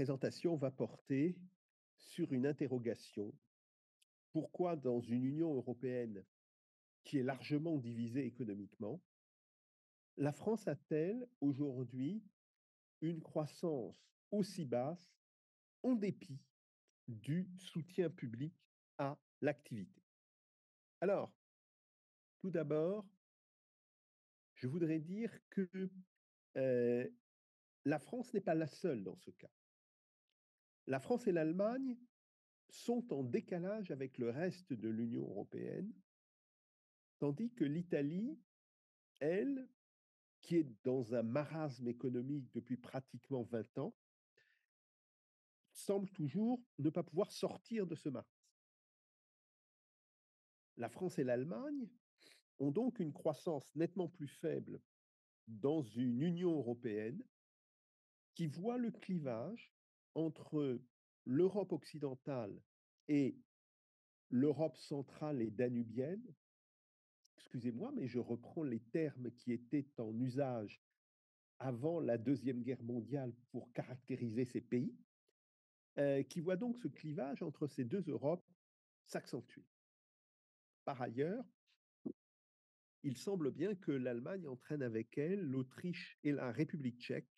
présentation va porter sur une interrogation. Pourquoi dans une Union européenne qui est largement divisée économiquement, la France a-t-elle aujourd'hui une croissance aussi basse en dépit du soutien public à l'activité? Alors, tout d'abord, je voudrais dire que euh, la France n'est pas la seule dans ce cas. La France et l'Allemagne sont en décalage avec le reste de l'Union européenne, tandis que l'Italie, elle, qui est dans un marasme économique depuis pratiquement 20 ans, semble toujours ne pas pouvoir sortir de ce marasme. La France et l'Allemagne ont donc une croissance nettement plus faible dans une Union européenne qui voit le clivage entre l'Europe occidentale et l'Europe centrale et danubienne. Excusez-moi, mais je reprends les termes qui étaient en usage avant la Deuxième Guerre mondiale pour caractériser ces pays, qui voit donc ce clivage entre ces deux Europes s'accentuer. Par ailleurs, il semble bien que l'Allemagne entraîne avec elle l'Autriche et la République tchèque,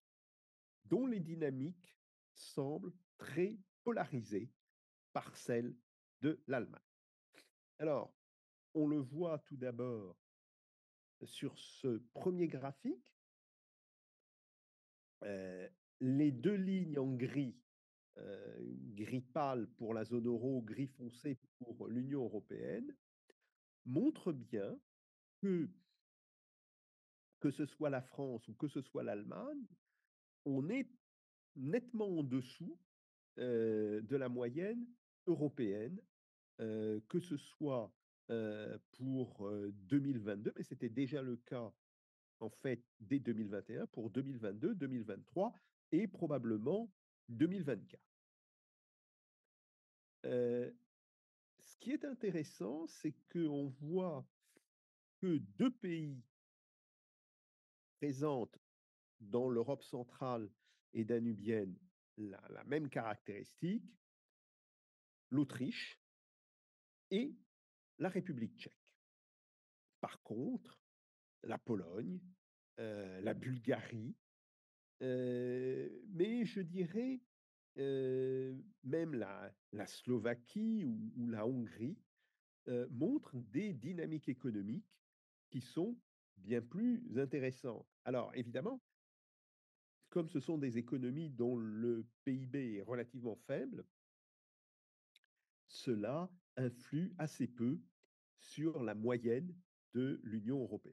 dont les dynamiques semblent très polarisées par celles de l'Allemagne. Alors, on le voit tout d'abord sur ce premier graphique, euh, les deux lignes en gris, gris pâle pour la zone euro, gris foncé pour l'Union européenne, montrent bien que ce soit la France ou que ce soit l'Allemagne, on est nettement en dessous de la moyenne européenne, que ce soit pour 2022, mais c'était déjà le cas en fait dès 2021, pour 2022, 2023 et probablement 2024. Ce qui est intéressant, c'est qu'on voit que deux pays présentent dans l'Europe centrale et danubienne la même caractéristique, l'Autriche et la République tchèque. Par contre, la Pologne, la Bulgarie, mais je dirais même la Slovaquie ou la Hongrie montrent des dynamiques économiques qui sont bien plus intéressantes. Alors évidemment, comme ce sont des économies dont le PIB est relativement faible, cela influe assez peu sur la moyenne de l'Union européenne.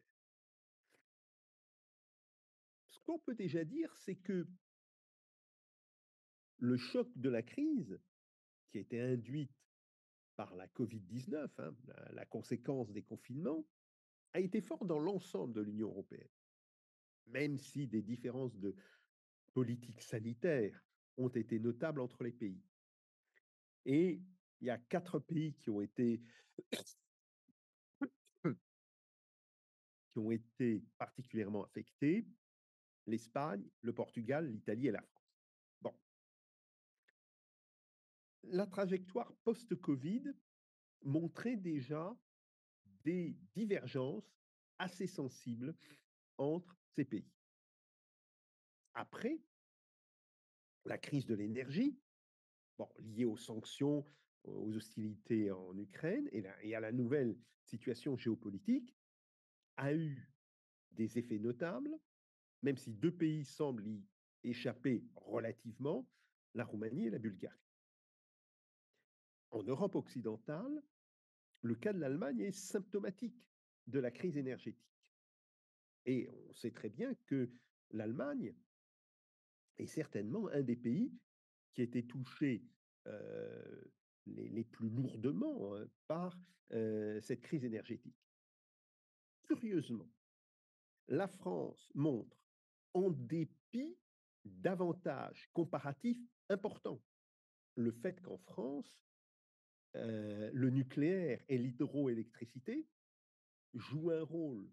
Ce qu'on peut déjà dire, c'est que le choc de la crise, qui a été induite par la Covid-19, hein, la conséquence des confinements, a été fort dans l'ensemble de l'Union européenne, même si des différences de politique sanitaire ont été notables entre les pays. Et il y a 4 pays qui ont été particulièrement affectés: l'Espagne, le Portugal, l'Italie et la France. Bon, la trajectoire post-Covid montrait déjà des divergences assez sensibles entre ces pays. Après, la crise de l'énergie, bon, liée aux sanctions, aux hostilités en Ukraine et à la nouvelle situation géopolitique, a eu des effets notables, même si deux pays semblent y échapper relativement, la Roumanie et la Bulgarie. En Europe occidentale, le cas de l'Allemagne est symptomatique de la crise énergétique. Et on sait très bien que l'Allemagne est certainement un des pays qui a été touché les plus lourdement par cette crise énergétique. Curieusement, la France montre, en dépit d'avantages comparatifs importants, le fait qu'en France, le nucléaire et l'hydroélectricité jouent un rôle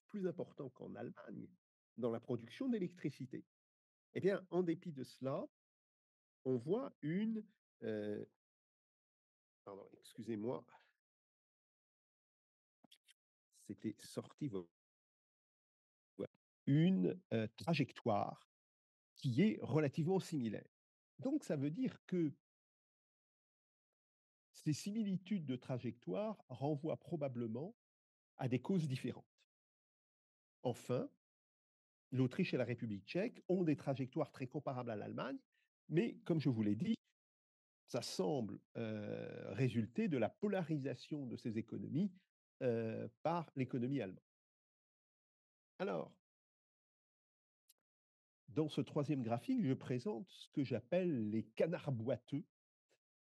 plus important qu'en Allemagne dans la production d'électricité. Eh bien, en dépit de cela, on voit une, heu, pardon, excusez-moi, c'était sorti, voilà, une, trajectoire qui est relativement similaire. Donc ça veut dire que ces similitudes de trajectoire renvoient probablement à des causes différentes. Enfin, l'Autriche et la République tchèque ont des trajectoires très comparables à l'Allemagne, mais comme je vous l'ai dit, ça semble, résulter de la polarisation de ces économies, par l'économie allemande. Alors, dans ce troisième graphique, je présente ce que j'appelle les canards boiteux,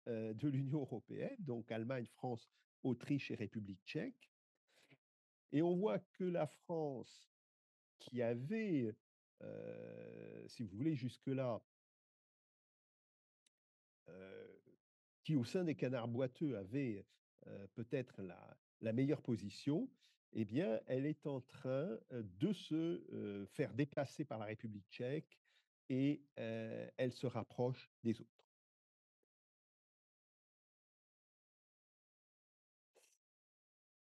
de l'Union européenne, donc Allemagne, France, Autriche et République tchèque. Et on voit que la France, qui avait, si vous voulez, jusque-là, heu, qui au sein des canards boiteux avait, peut-être la meilleure position, eh bien, elle est en train, de se, faire dépasser par la République tchèque et elle se rapproche des autres.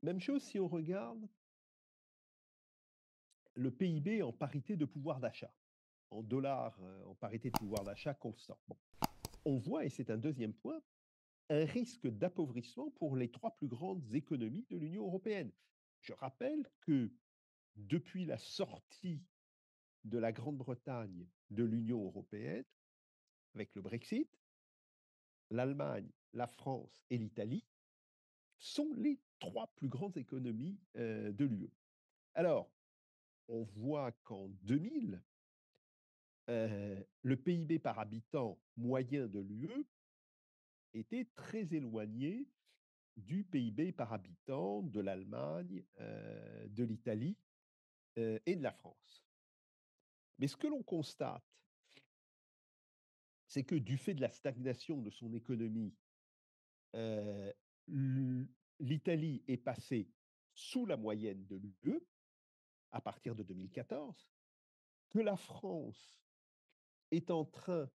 Même chose si on regarde le PIB en parité de pouvoir d'achat, en dollars, en parité de pouvoir d'achat constant. Bon, on voit, et c'est un deuxième point, un risque d'appauvrissement pour les 3 plus grandes économies de l'Union européenne. Je rappelle que depuis la sortie de la Grande-Bretagne de l'Union européenne, avec le Brexit, l'Allemagne, la France et l'Italie sont les 3 plus grandes économies, de l'UE. Alors, on voit qu'en 2000, le PIB par habitant moyen de l'UE était très éloigné du PIB par habitant de l'Allemagne, de l'Italie, et de la France. Mais ce que l'on constate, c'est que du fait de la stagnation de son économie, heu, l'Italie est passée sous la moyenne de l'UE à partir de 2014, que la France est en train,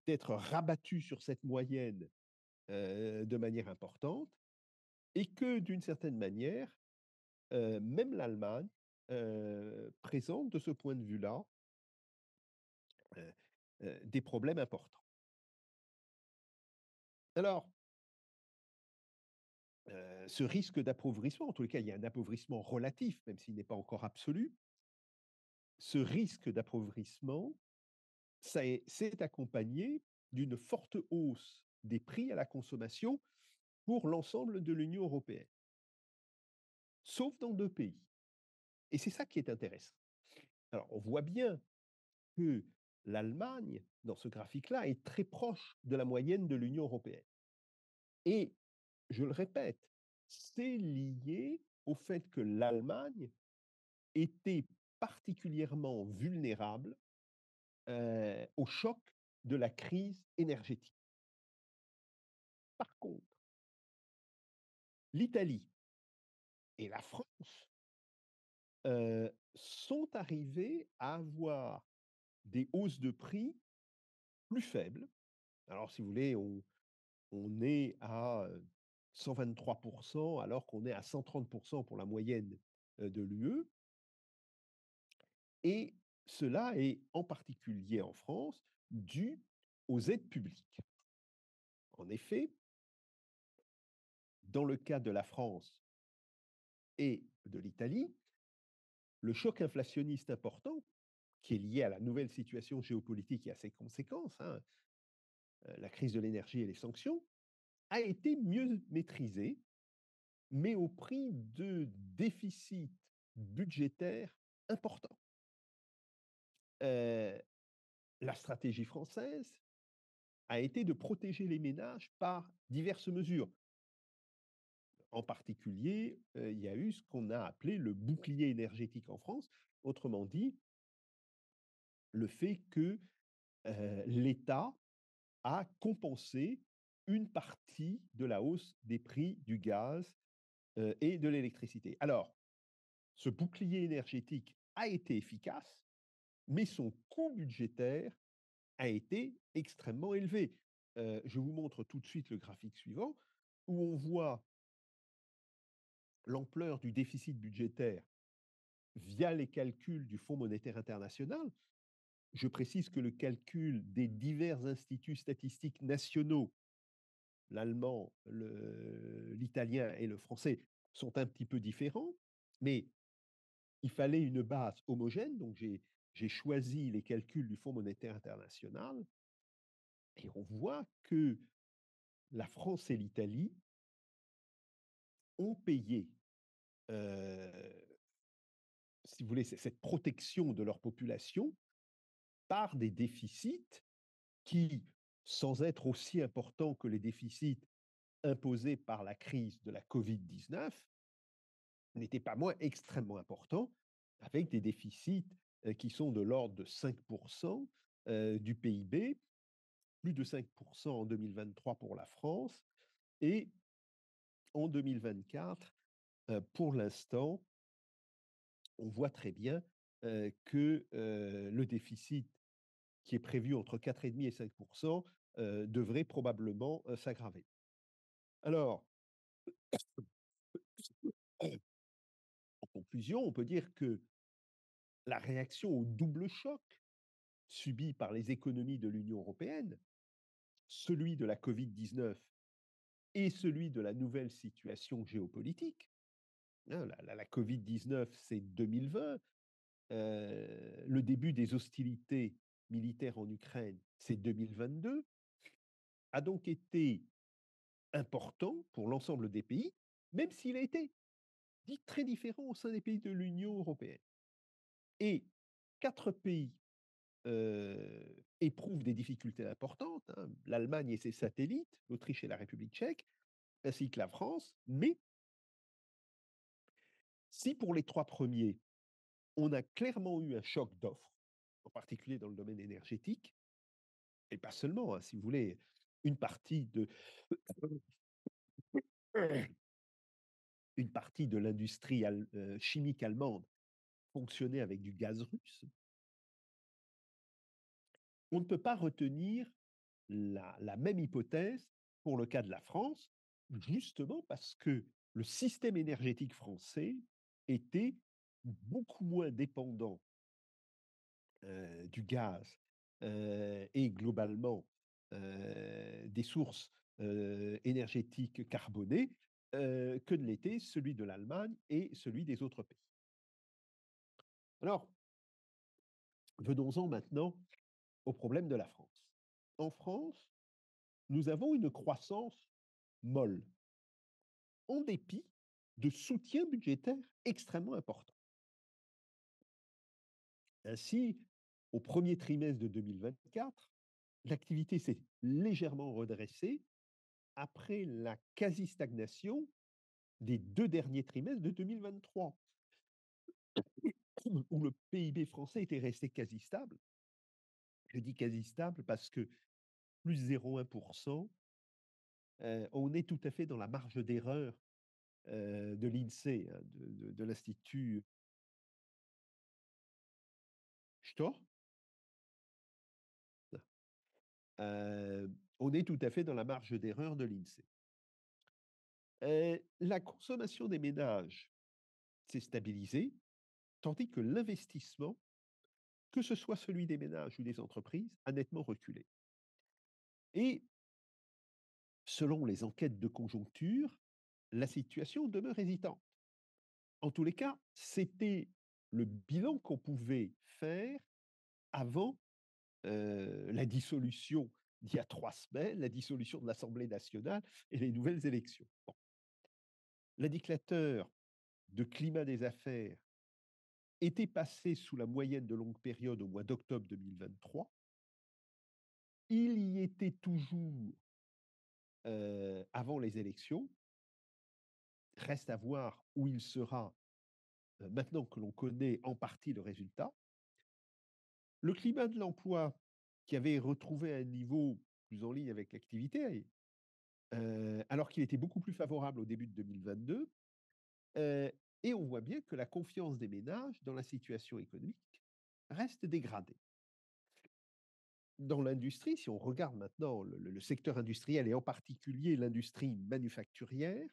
d'être rabattue sur cette moyenne, de manière importante, et que d'une certaine manière, même l'Allemagne, présente de ce point de vue-là, heu des problèmes importants. Alors, ce risque d'appauvrissement, en tous les cas, il y a un appauvrissement relatif, même s'il n'est pas encore absolu. Ce risque d'appauvrissement, s'est accompagné d'une forte hausse des prix à la consommation pour l'ensemble de l'Union européenne, sauf dans 2 pays, et c'est ça qui est intéressant. Alors, on voit bien que l'Allemagne, dans ce graphique-là, est très proche de la moyenne de l'Union européenne, et je le répète, c'est lié au fait que l'Allemagne était particulièrement vulnérable, au choc de la crise énergétique. Par contre, l'Italie et la France, sont arrivées à avoir des hausses de prix plus faibles. Alors, si vous voulez, on est à, 123 alors qu'on est à 130 pour la moyenne, de l'UE, et cela est en particulier en France dû aux aides publiques. En effet, dans le cas de la France et de l'Italie, le choc inflationniste important, qui est lié à la nouvelle situation géopolitique et à ses conséquences, hein, la crise de l'énergie et les sanctions, a été mieux maîtrisé, mais au prix de déficits budgétaires importants. Heu, la stratégie française a été de protéger les ménages par diverses mesures. En particulier, il y a eu ce qu'on a appelé le bouclier énergétique en France. Autrement dit, le fait que, l'État a compensé une partie de la hausse des prix du gaz, et de l'électricité. Alors, ce bouclier énergétique a été efficace, mais son coût budgétaire a été extrêmement élevé. Je vous montre tout de suite le graphique suivant, où on voit l'ampleur du déficit budgétaire via les calculs du Fonds monétaire international. Je précise que le calcul des divers instituts statistiques nationaux, l'allemand, l'italien et le français, sont un petit peu différents, mais il fallait une base homogène, donc j'ai choisi les calculs du Fonds monétaire international, et on voit que la France et l'Italie ont payé, si vous voulez, cette protection de leur population par des déficits qui, sans être aussi importants que les déficits imposés par la crise de la Covid-19, n'étaient pas moins extrêmement importants, avec des déficits qui sont de l'ordre de 5% du PIB, plus de 5% en 2023 pour la France, et en 2024, pour l'instant, on voit très bien que le déficit qui est prévu entre 4,5 et 5 devrait probablement s'aggraver. Alors, en conclusion, on peut dire que la réaction au double choc subi par les économies de l'Union européenne, celui de la Covid-19 et celui de la nouvelle situation géopolitique, hein, la Covid-19, c'est 2020, le début des hostilités militaires en Ukraine, c'est 2022, a donc été important pour l'ensemble des pays, même s'il a été dit très différent au sein des pays de l'Union européenne. Et 4 pays éprouvent des difficultés importantes, hein, l'Allemagne et ses satellites, l'Autriche et la République tchèque, ainsi que la France. Mais si pour les 3 premiers, on a clairement eu un choc d'offres, en particulier dans le domaine énergétique, et pas seulement, hein, si vous voulez, une partie de une partie de l'industrie chimique allemande fonctionnait avec du gaz russe. On ne peut pas retenir la même hypothèse pour le cas de la France, justement parce que le système énergétique français était beaucoup moins dépendant du gaz et globalement des sources énergétiques carbonées que de l'était celui de l'Allemagne et celui des autres pays. Alors, venons-en maintenant au problème de la France. En France, nous avons une croissance molle, en dépit de soutien budgétaire extrêmement important. Ainsi, au premier trimestre de 2024, l'activité s'est légèrement redressée après la quasi-stagnation des 2 derniers trimestres de 2023, où le PIB français était resté quasi stable. Je dis quasi stable parce que plus 0,1%, on est tout à fait dans la marge d'erreur de l'INSEE, hein, de l'Institut Storch. On est tout à fait dans la marge d'erreur de l'INSEE. La consommation des ménages s'est stabilisée, tandis que l'investissement, que ce soit celui des ménages ou des entreprises, a nettement reculé. Et selon les enquêtes de conjoncture, la situation demeure hésitante. En tous les cas, c'était le bilan qu'on pouvait faire avant la dissolution d'il y a 3 semaines, la dissolution de l'Assemblée nationale et les nouvelles élections. Bon. L'indicateur de climat des affaires était passé sous la moyenne de longue période au mois d'octobre 2023. Il y était toujours avant les élections. Reste à voir où il sera maintenant que l'on connaît en partie le résultat. Le climat de l'emploi, qui avait retrouvé un niveau plus en ligne avec l'activité, alors qu'il était beaucoup plus favorable au début de 2022, et on voit bien que la confiance des ménages dans la situation économique reste dégradée. Dans l'industrie, si on regarde maintenant le secteur industriel et en particulier l'industrie manufacturière,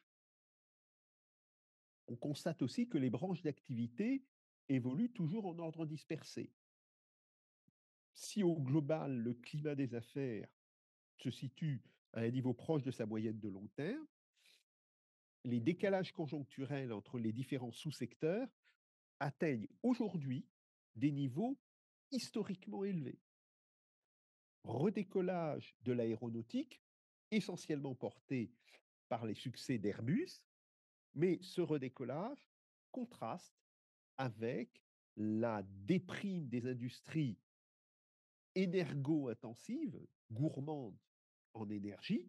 on constate aussi que les branches d'activité évoluent toujours en ordre dispersé. Si au global, le climat des affaires se situe à un niveau proche de sa moyenne de long terme, les décalages conjoncturels entre les différents sous-secteurs atteignent aujourd'hui des niveaux historiquement élevés. Redécollage de l'aéronautique, essentiellement porté par les succès d'Airbus, mais ce redécollage contraste avec la déprime des industries énergo-intensives, gourmandes en énergie,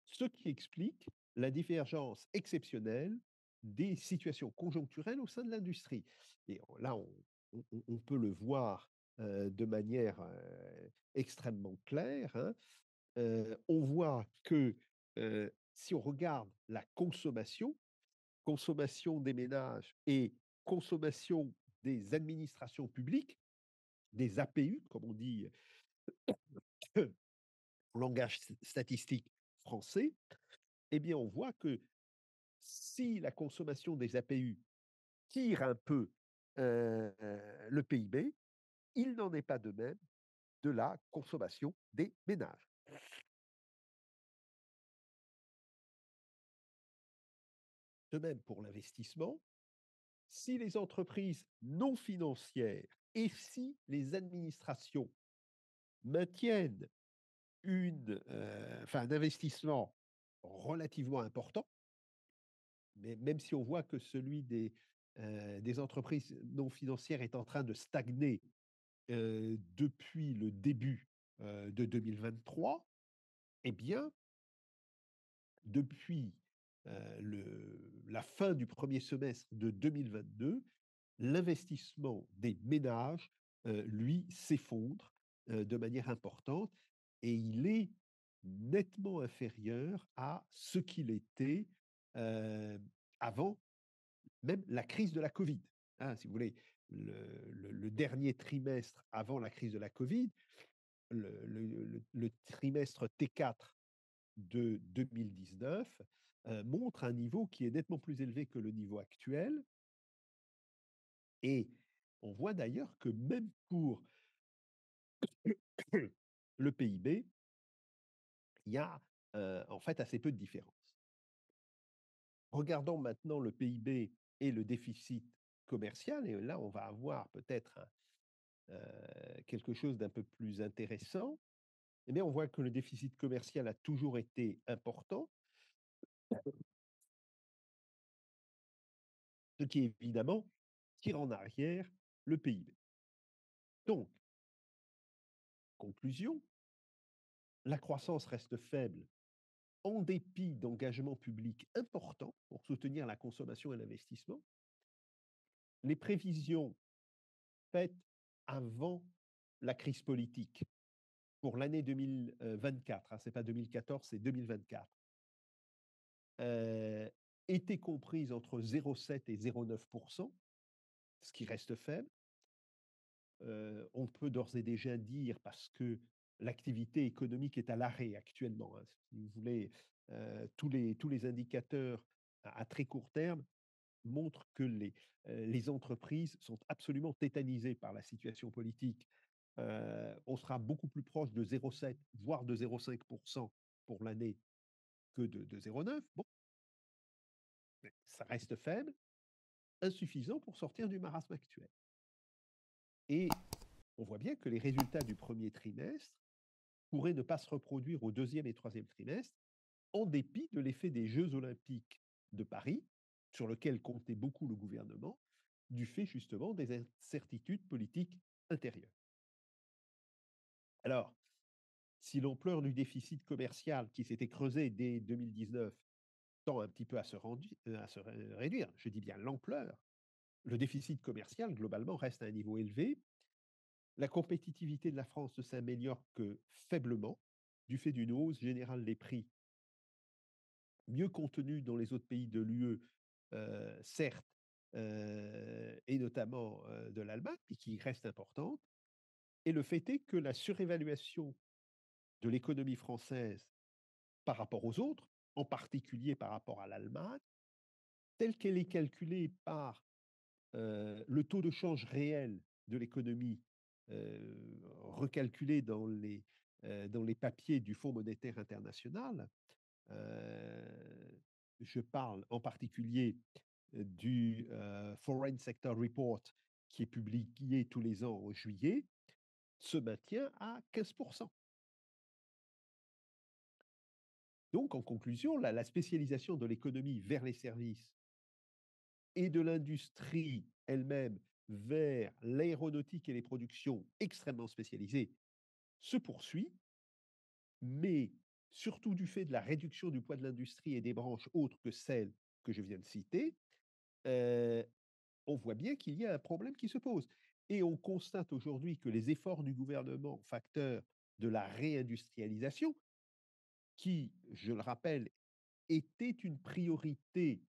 ce qui explique la divergence exceptionnelle des situations conjoncturelles au sein de l'industrie. Et là, on peut le voir de manière extrêmement claire, hein. On voit que si on regarde la consommation, consommation des ménages et consommation des administrations publiques, des APU, comme on dit en langage statistique français, eh bien, on voit que si la consommation des APU tire un peu le PIB, il n'en est pas de même de la consommation des ménages. De même pour l'investissement, si les entreprises non financières et si les administrations maintiennent un investissement relativement important, mais même si on voit que celui des entreprises non financières est en train de stagner depuis le début de 2023, eh bien, depuis la fin du premier semestre de 2022, l'investissement des ménages, lui, s'effondre de manière importante et il est nettement inférieur à ce qu'il était euh, avant même la crise de la Covid. Hein, si vous voulez, le dernier trimestre avant la crise de la Covid, le trimestre T4 de 2019 montre un niveau qui est nettement plus élevé que le niveau actuel. Et on voit d'ailleurs que même pour le PIB, il y a en fait assez peu de différence. Regardons maintenant le PIB et le déficit commercial, et là on va avoir peut-être quelque chose d'un peu plus intéressant. Eh bien, on voit que le déficit commercial a toujours été important, ce qui évidemment tire en arrière le PIB. Donc, conclusion, la croissance reste faible en dépit d'engagements publics importants pour soutenir la consommation et l'investissement. Les prévisions faites avant la crise politique pour l'année 2024, hein, ce n'est pas 2014, c'est 2024, étaient comprises entre 0,7 et 0,9%, ce qui reste faible. On peut d'ores et déjà dire, parce que l'activité économique est à l'arrêt actuellement, hein, si vous voulez, tous les indicateurs à très court terme montrent que les entreprises sont absolument tétanisées par la situation politique. On sera beaucoup plus proche de 0,7, voire de 0,5% pour l'année que de 0,9. Bon, ça reste faible, insuffisant pour sortir du marasme actuel. Et on voit bien que les résultats du premier trimestre pourraient ne pas se reproduire au deuxième et troisième trimestre, en dépit de l'effet des Jeux olympiques de Paris, sur lequel comptait beaucoup le gouvernement, du fait justement des incertitudes politiques intérieures. Alors, si l'ampleur du déficit commercial qui s'était creusé dès 2019 tend un petit peu à se réduire, je dis bien l'ampleur, le déficit commercial globalement reste à un niveau élevé. La compétitivité de la France ne s'améliore que faiblement du fait d'une hausse générale des prix mieux contenue dans les autres pays de l'UE, certes, et notamment de l'Allemagne, puis qui reste importante. Et le fait est que la surévaluation de l'économie française par rapport aux autres, en particulier par rapport à l'Allemagne, telle qu'elle est calculée par le taux de change réel de l'économie, recalculé dans les papiers du Fonds monétaire international, je parle en particulier du Foreign Sector Report qui est publié tous les ans en juillet, se maintient à 15%. Donc, en conclusion, la spécialisation de l'économie vers les services et de l'industrie elle-même vers l'aéronautique et les productions extrêmement spécialisées se poursuit, mais surtout du fait de la réduction du poids de l'industrie et des branches autres que celles que je viens de citer, euh, on voit bien qu'il y a un problème qui se pose. Et on constate aujourd'hui que les efforts du gouvernement, facteurs de la réindustrialisation, qui, je le rappelle, était une priorité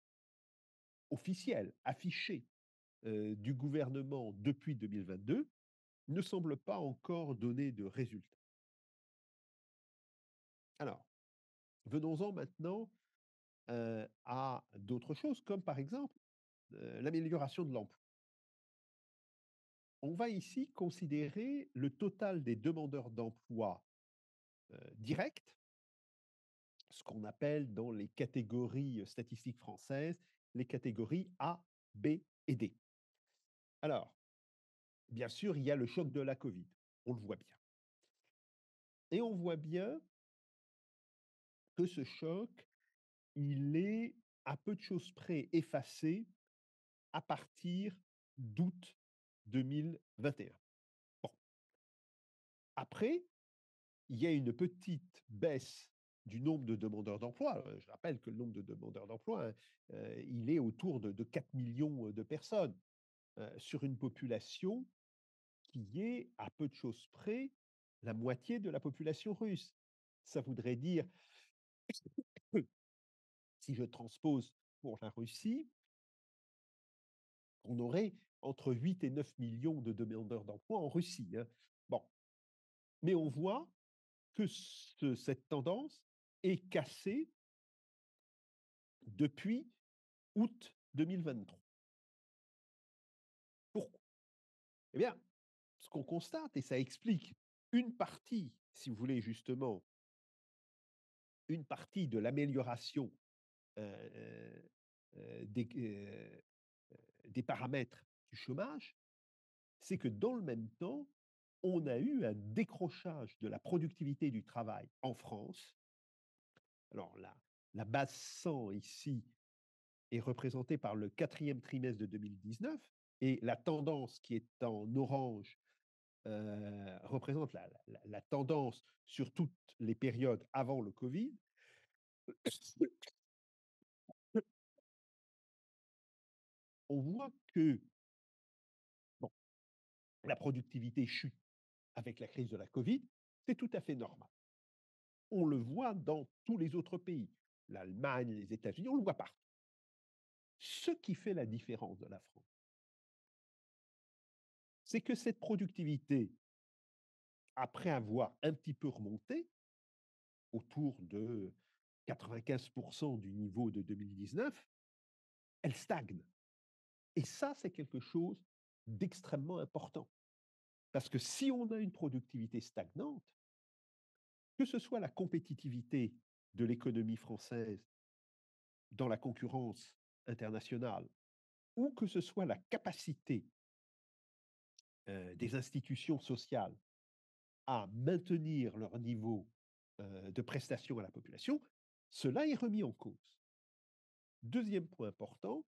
officielle, affichée du gouvernement depuis 2022, ne semble pas encore donner de résultats. Alors, venons-en maintenant à d'autres choses, comme par exemple l'amélioration de l'emploi. On va ici considérer le total des demandeurs d'emploi directs, ce qu'on appelle dans les catégories statistiques françaises, les catégories A, B et D. Alors, bien sûr, il y a le choc de la Covid, on le voit bien. Et on voit bien que ce choc, il est à peu de choses près effacé à partir d'août 2021. Bon. Après, il y a une petite baisse du nombre de demandeurs d'emploi. Je rappelle que le nombre de demandeurs d'emploi, hein, il est autour de 4 millions de personnes sur une population qui est à peu de choses près la moitié de la population russe. Ça voudrait dire, si je transpose pour la Russie, on aurait entre 8 et 9 millions de demandeurs d'emploi en Russie. Hein. Bon. Mais on voit que cette tendance est cassée depuis août 2023. Pourquoi? Eh bien, ce qu'on constate, et ça explique une partie, si vous voulez justement, une partie de l'amélioration euh, des, des paramètres du chômage, c'est que dans le même temps, on a eu un décrochage de la productivité du travail en France. Alors la base 100 ici est représentée par le quatrième trimestre de 2019 et la tendance qui est en orange représente la tendance sur toutes les périodes avant le Covid. On voit que bon, la productivité chute avec la crise de la Covid, c'est tout à fait normal. On le voit dans tous les autres pays, l'Allemagne, les États-Unis, on le voit partout. Ce qui fait la différence de la France, c'est que cette productivité, après avoir un petit peu remonté, autour de 95% du niveau de 2019, elle stagne. Et ça, c'est quelque chose d'extrêmement important. Parce que si on a une productivité stagnante, que ce soit la compétitivité de l'économie française dans la concurrence internationale, ou que ce soit la capacité des institutions sociales à maintenir leur niveau de prestation à la population, cela est remis en cause. Deuxième point important,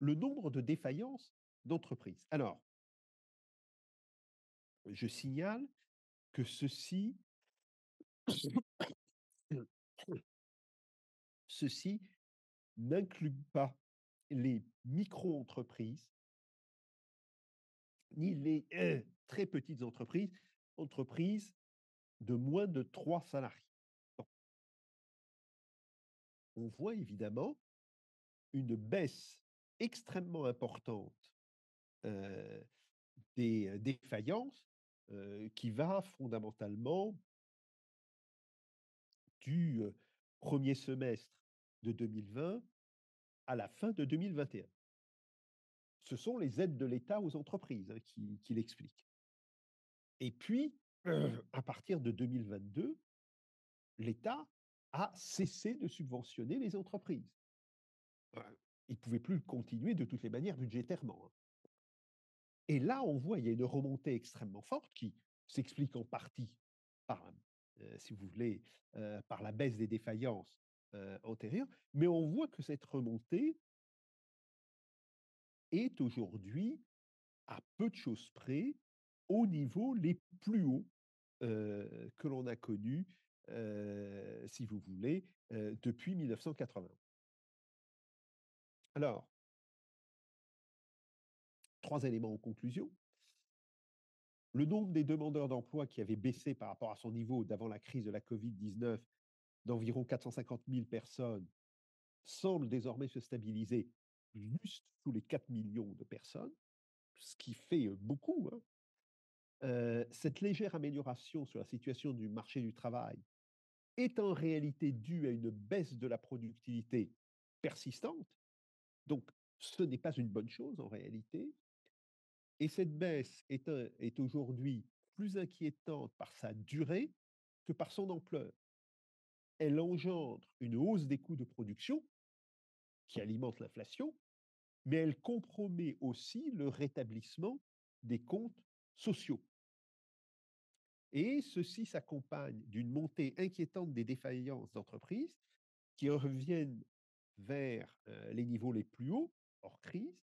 le nombre de défaillances d'entreprises. Alors, je signale que ceci n'inclut pas les micro-entreprises ni les très petites entreprises, entreprises de moins de 3 salariés. Bon. On voit évidemment une baisse extrêmement importante des défaillances qui va fondamentalement du, 1 semestre de 2020 à la fin de 2021. Ce sont les aides de l'État aux entreprises, hein, qui l'expliquent. Et puis, à partir de 2022, l'État a cessé de subventionner les entreprises. Il ne pouvait plus le continuer de toutes les manières budgétairement, hein. Et là, on voit, il y a une remontée extrêmement forte qui s'explique en partie par, si vous voulez, par la baisse des défaillances, antérieures, mais on voit que cette remontée est aujourd'hui, à peu de choses près, aux niveaux les plus hauts, que l'on a connus, si vous voulez, depuis 1980. Alors, 3 éléments en conclusion. Le nombre des demandeurs d'emploi qui avait baissé par rapport à son niveau d'avant la crise de la Covid-19 d'environ 450 000 personnes semble désormais se stabiliser juste sous les 4 millions de personnes, ce qui fait beaucoup, hein. Cette légère amélioration sur la situation du marché du travail est en réalité due à une baisse de la productivité persistante. Donc, ce n'est pas une bonne chose en réalité. Et cette baisse est aujourd'hui plus inquiétante par sa durée que par son ampleur. Elle engendre une hausse des coûts de production qui alimente l'inflation, mais elle compromet aussi le rétablissement des comptes sociaux. Et ceci s'accompagne d'une montée inquiétante des défaillances d'entreprises qui reviennent vers les niveaux les plus hauts, hors crise,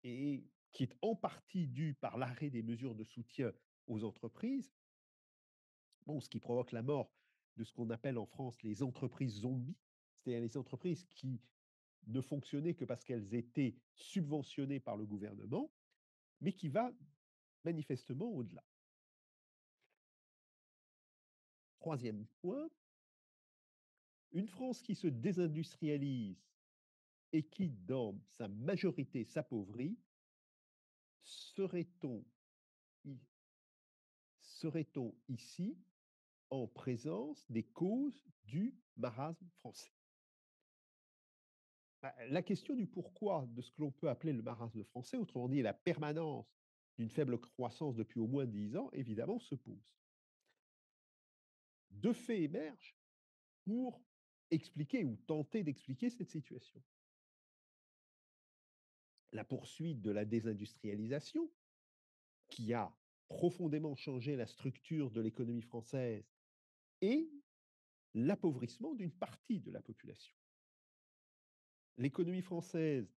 et qui est en partie due par l'arrêt des mesures de soutien aux entreprises, bon, ce qui provoque la mort de ce qu'on appelle en France les entreprises zombies, c'est-à-dire les entreprises qui ne fonctionnaient que parce qu'elles étaient subventionnées par le gouvernement, mais qui va manifestement au-delà. Troisième point, une France qui se désindustrialise et qui, dans sa majorité, s'appauvrit, serait-on i serait-on ici en présence des causes du marasme français? Bah, la question du pourquoi de ce que l'on peut appeler le marasme français, autrement dit la permanence d'une faible croissance depuis au moins 10 ans, évidemment, se pose. 2 faits émergent pour expliquer ou tenter d'expliquer cette situation. La poursuite de la désindustrialisation, qui a profondément changé la structure de l'économie française, et l'appauvrissement d'une partie de la population. L'économie française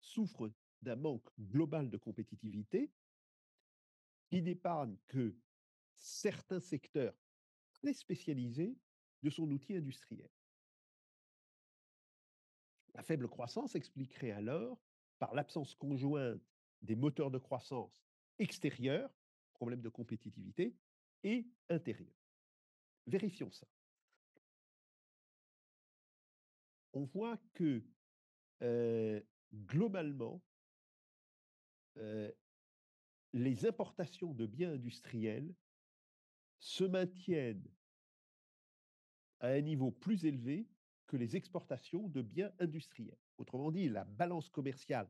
souffre d'un manque global de compétitivité qui n'épargne que certains secteurs très spécialisés de son outil industriel. La faible croissance s'expliquerait alors par l'absence conjointe des moteurs de croissance extérieurs, problème de compétitivité, et intérieurs. Vérifions ça. On voit que globalement, euh, les importations de biens industriels se maintiennent à un niveau plus élevé que les exportations de biens industriels. Autrement dit, la balance commerciale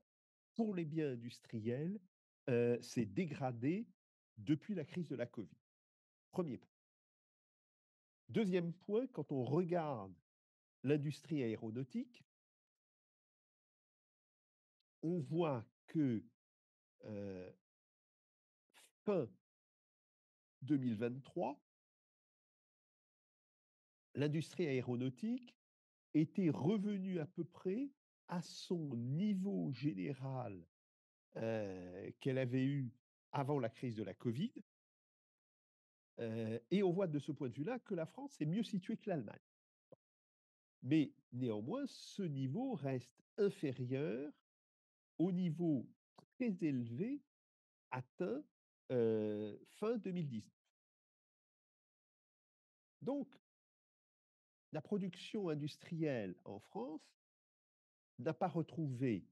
pour les biens industriels s'est dégradée depuis la crise de la Covid. Premier point. Deuxième point, quand on regarde l'industrie aéronautique, on voit que euh, fin 2023, l'industrie aéronautique était revenue à peu près à son niveau général qu'elle avait eu avant la crise de la Covid. Et on voit de ce point de vue-là que la France est mieux située que l'Allemagne. Mais néanmoins, ce niveau reste inférieur au niveau très élevé atteint fin 2019. Donc, la production industrielle en France n'a pas retrouvé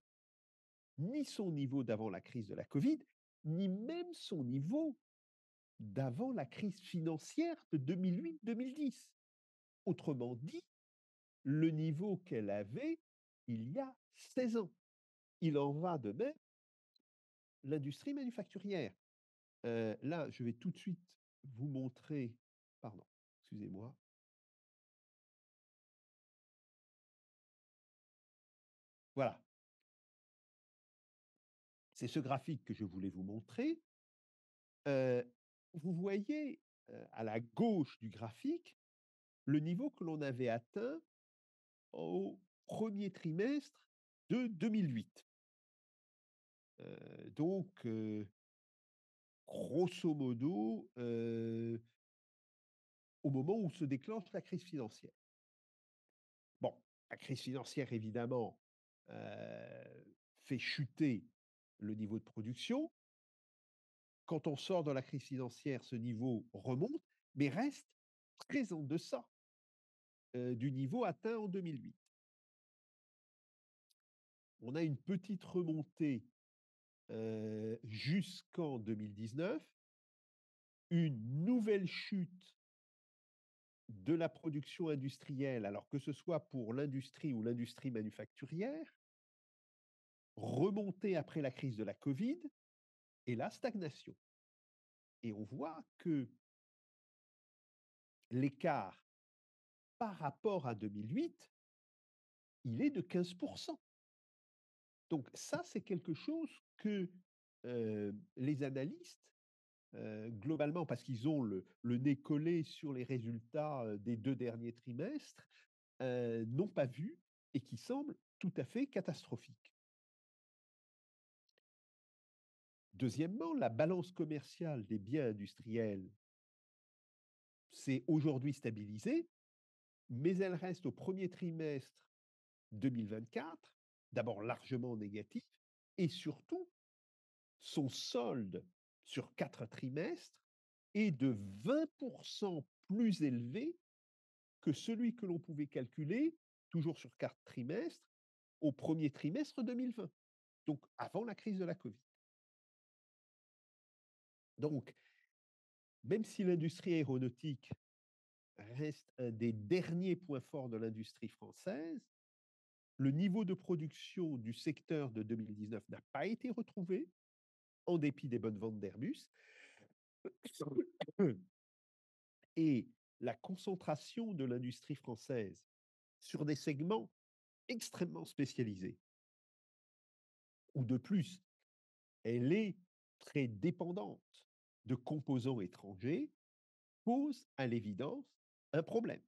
ni son niveau d'avant la crise de la Covid, ni même son niveau d'avant la crise financière de 2008-2010. Autrement dit, le niveau qu'elle avait il y a 16 ans. Il en va de même l'industrie manufacturière. Là, je vais tout de suite vous montrer, pardon, excusez-moi. Voilà, c'est ce graphique que je voulais vous montrer. Heu, Vous voyez, à la gauche du graphique, le niveau que l'on avait atteint au premier trimestre de 2008. Donc, grosso modo, au moment où se déclenche la crise financière. Bon, la crise financière évidemment, fait chuter le niveau de production. Quand on sort de la crise financière, ce niveau remonte, mais reste très en deçà, du niveau atteint en 2008. On a une petite remontée, jusqu'en 2019, une nouvelle chute de la production industrielle, alors que ce soit pour l'industrie ou l'industrie manufacturière, remontée après la crise de la Covid et la stagnation. Et on voit que l'écart par rapport à 2008, il est de 15%. Donc ça, c'est quelque chose que les analystes, globalement, parce qu'ils ont le nez collé sur les résultats des 2 derniers trimestres, n'ont pas vu et qui semble tout à fait catastrophique. Deuxièmement, la balance commerciale des biens industriels s'est aujourd'hui stabilisée, mais elle reste au premier trimestre 2024, d'abord largement négatif, et surtout, son solde sur 4 trimestres est de 20% plus élevé que celui que l'on pouvait calculer, toujours sur 4 trimestres, au premier trimestre 2020, donc avant la crise de la Covid. Donc, même si l'industrie aéronautique reste un des derniers points forts de l'industrie française, le niveau de production du secteur de 2019 n'a pas été retrouvé, en dépit des bonnes ventes d'Airbus. Et la concentration de l'industrie française sur des segments extrêmement spécialisés, ou de plus, elle est très dépendante de composants étrangers, pose à l'évidence un problème.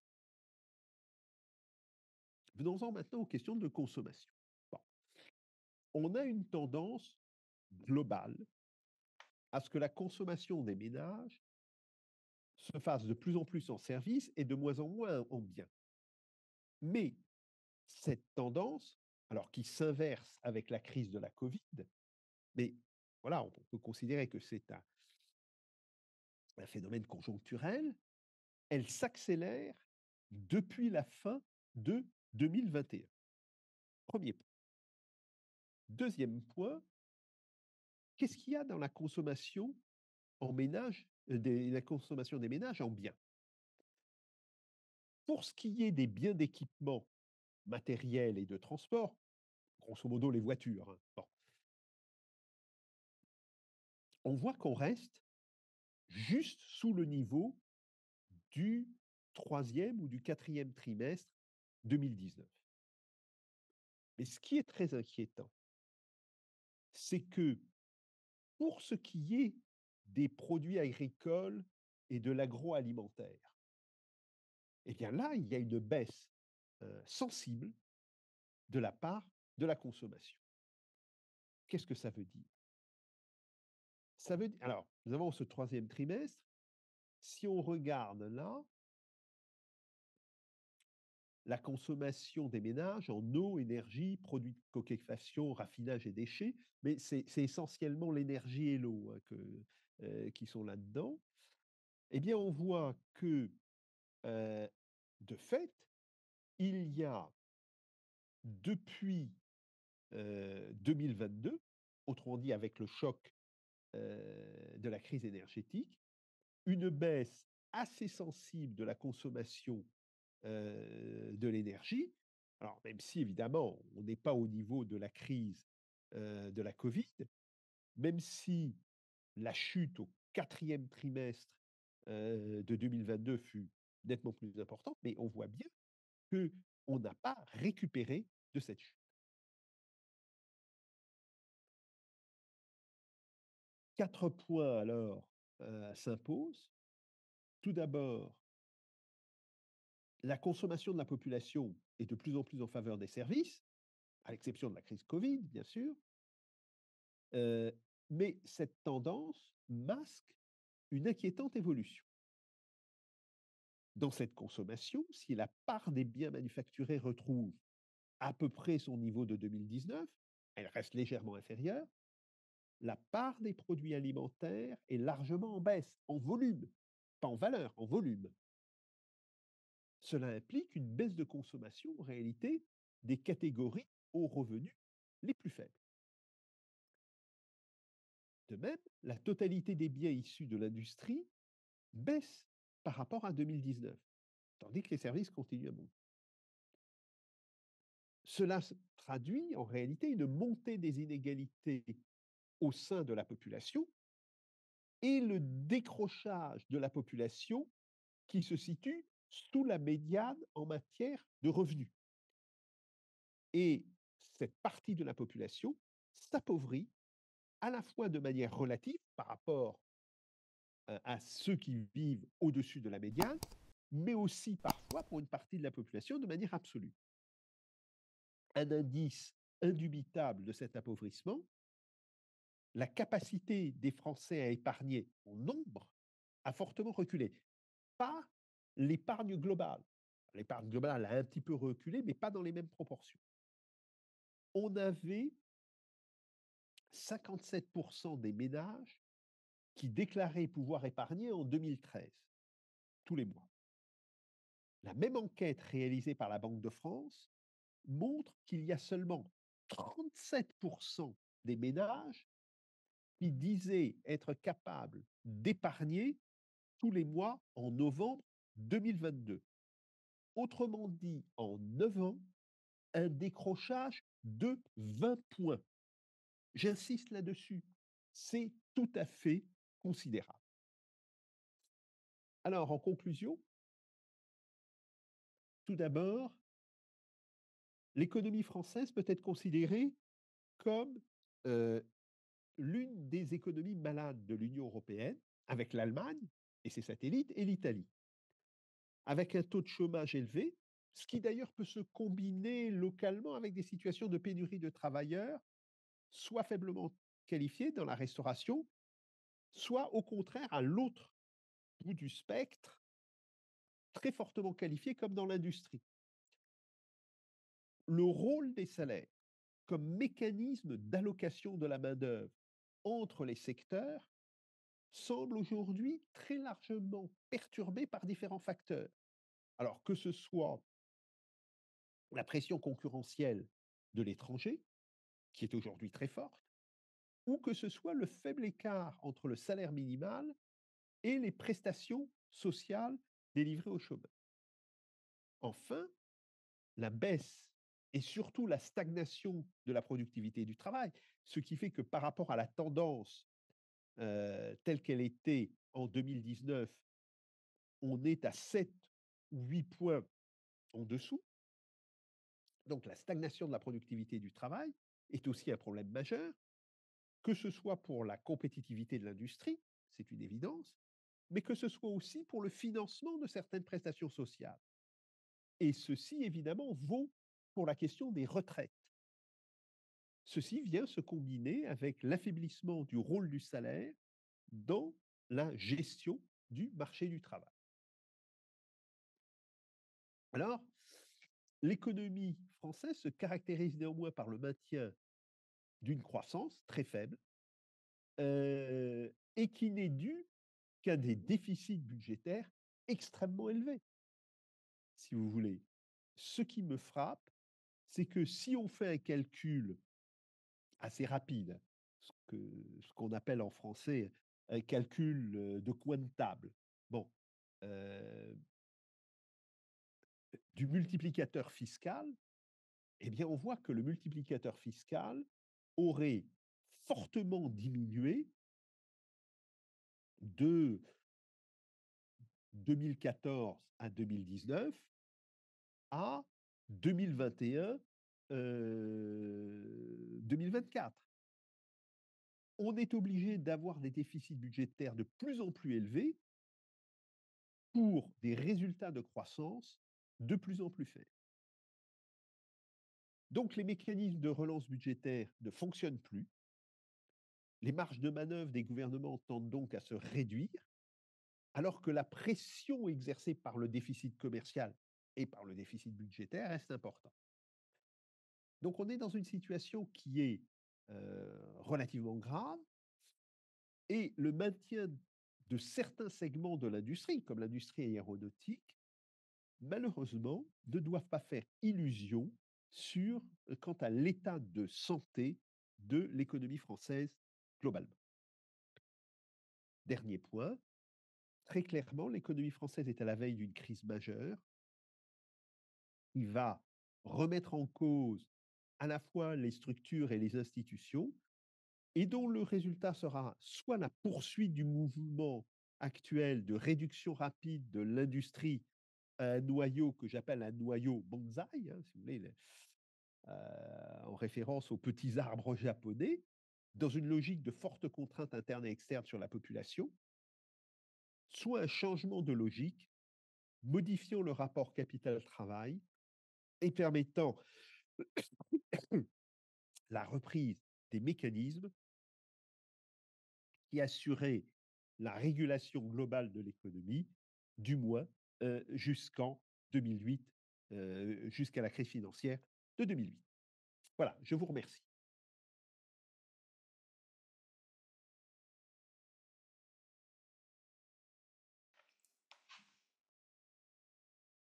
Venons-en maintenant aux questions de consommation. Bon. On a une tendance globale à ce que la consommation des ménages se fasse de plus en plus en services et de moins en moins en biens. Mais cette tendance, alors qui s'inverse avec la crise de la Covid, mais voilà, on peut considérer que c'est un phénomène conjoncturel, elle s'accélère depuis la fin de 2021. Premier point. Deuxième point, qu'est-ce qu'il y a dans la consommation en ménage, la consommation des ménages en biens? Pour ce qui est des biens d'équipement matériel et de transport, grosso modo les voitures, hein, bon, on voit qu'on reste juste sous le niveau du troisième ou du quatrième trimestre 2019. Mais ce qui est très inquiétant, c'est que pour ce qui est des produits agricoles et de l'agroalimentaire, eh bien là, il y a une baisse sensible de la part de la consommation. Qu'est-ce que ça veut dire? Ça veut dire, alors, nous avons ce troisième trimestre. Si on regarde là, la consommation des ménages en eau, énergie, produits de coquefaction, raffinage et déchets, mais c'est essentiellement l'énergie et l'eau hein, qui sont là-dedans, eh bien on voit que, de fait, il y a depuis 2022, autrement dit avec le choc de la crise énergétique, une baisse assez sensible de la consommation de l'énergie. Alors, même si évidemment, on n'est pas au niveau de la crise de la Covid, même si la chute au quatrième trimestre de 2022 fut nettement plus importante, mais on voit bien qu'on n'a pas récupéré de cette chute. 4 points alors s'imposent. Tout d'abord, la consommation de la population est de plus en plus en faveur des services, à l'exception de la crise Covid, bien sûr. Euh, mais cette tendance masque une inquiétante évolution. Dans cette consommation, si la part des biens manufacturés retrouve à peu près son niveau de 2019, elle reste légèrement inférieure, la part des produits alimentaires est largement en baisse, en volume, pas en valeur, en volume. Cela implique une baisse de consommation, en réalité, des catégories aux revenus les plus faibles. De même, la totalité des biens issus de l'industrie baisse par rapport à 2019, tandis que les services continuent à monter. Cela traduit en réalité une montée des inégalités au sein de la population et le décrochage de la population qui se situe sous la médiane en matière de revenus. Et cette partie de la population s'appauvrit à la fois de manière relative par rapport à ceux qui vivent au-dessus de la médiane, mais aussi parfois pour une partie de la population de manière absolue. Un indice indubitable de cet appauvrissement, la capacité des Français à épargner en nombre a fortement reculé. Pas l'épargne globale. L'épargne globale a un petit peu reculé, mais pas dans les mêmes proportions. On avait 57% des ménages qui déclaraient pouvoir épargner en 2013, tous les mois. La même enquête réalisée par la Banque de France montre qu'il y a seulement 37% des ménages qui disaient être capables d'épargner tous les mois en novembre 2022. Autrement dit, en 9 ans, un décrochage de 20 points. J'insiste là-dessus, c'est tout à fait considérable. Alors, en conclusion, tout d'abord, l'économie française peut être considérée comme l'une des économies malades de l'Union européenne, avec l'Allemagne et ses satellites, et l'Italie, avec un taux de chômage élevé, ce qui d'ailleurs peut se combiner localement avec des situations de pénurie de travailleurs, soit faiblement qualifiés dans la restauration, soit au contraire à l'autre bout du spectre, très fortement qualifiés comme dans l'industrie. Le rôle des salaires comme mécanisme d'allocation de la main-d'œuvre entre les secteurs semble aujourd'hui très largement perturbé par différents facteurs. Alors que ce soit la pression concurrentielle de l'étranger, qui est aujourd'hui très forte, ou que ce soit le faible écart entre le salaire minimal et les prestations sociales délivrées aux chômeurs. Enfin, la baisse et surtout la stagnation de la productivité du travail, ce qui fait que par rapport à la tendance telle qu'elle était en 2019, on est à 7 ou 8 points en dessous. Donc la stagnation de la productivité du travail est aussi un problème majeur, que ce soit pour la compétitivité de l'industrie, c'est une évidence, mais que ce soit aussi pour le financement de certaines prestations sociales. Et ceci, évidemment, vaut pour la question des retraites. Ceci vient se combiner avec l'affaiblissement du rôle du salaire dans la gestion du marché du travail. Alors, l'économie française se caractérise néanmoins par le maintien d'une croissance très faible et qui n'est due qu'à des déficits budgétaires extrêmement élevés, si vous voulez. Ce qui me frappe, c'est que si on fait un calcul assez rapide, ce qu'on appelle en français un calcul de coin de table. Bon, euh, du multiplicateur fiscal, eh bien, on voit que le multiplicateur fiscal aurait fortement diminué de 2014 à 2019 à 2021, 2024. On est obligé d'avoir des déficits budgétaires de plus en plus élevés pour des résultats de croissance de plus en plus faibles. Donc les mécanismes de relance budgétaire ne fonctionnent plus. Les marges de manœuvre des gouvernements tendent donc à se réduire, alors que la pression exercée par le déficit commercial et par le déficit budgétaire reste importante. Donc on est dans une situation qui est relativement grave, et le maintien de certains segments de l'industrie, comme l'industrie aéronautique, malheureusement, ne doivent pas faire illusion sur quant à l'état de santé de l'économie française globalement. Dernier point, très clairement, l'économie française est à la veille d'une crise majeure qui va remettre en cause à la fois les structures et les institutions, et dont le résultat sera soit la poursuite du mouvement actuel de réduction rapide de l'industrie à un noyau que j'appelle un noyau bonsaï, hein, si vous voulez, en référence aux petits arbres japonais, dans une logique de forte contrainte interne et externe sur la population, soit un changement de logique, modifiant le rapport capital-travail et permettant la reprise des mécanismes qui assuraient la régulation globale de l'économie, du moins jusqu'en 2008, jusqu'à la crise financière de 2008. Voilà, je vous remercie.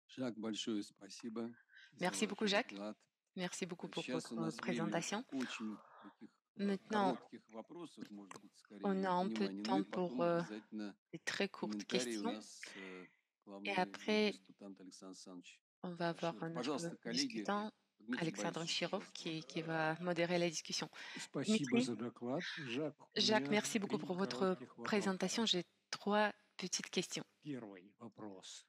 Jacques, большое спасибо за Merci ваш beaucoup, Jacques. доклад. Merci beaucoup pour Сейчас у votre нас времени présentation. очень таких Maintenant, коротких вопросов, может быть, on скорее a un peu de внимания. Ну и temps pour потом обязательно des très courtes комментарий у questions. нас Et главный après, дискутант Александр Александрович on va avoir Широв. notre Пожалуйста, коллеги, discutant, Дмитрий Alexandre Борисович, Chirov, пожалуйста. qui va modérer la discussion. Спасибо Dimitri, за доклад. Жак, у Jacques, меня merci beaucoup 3 pour votre коротких présentation. вопроса. J'ai 3 petites questions. Первый вопрос.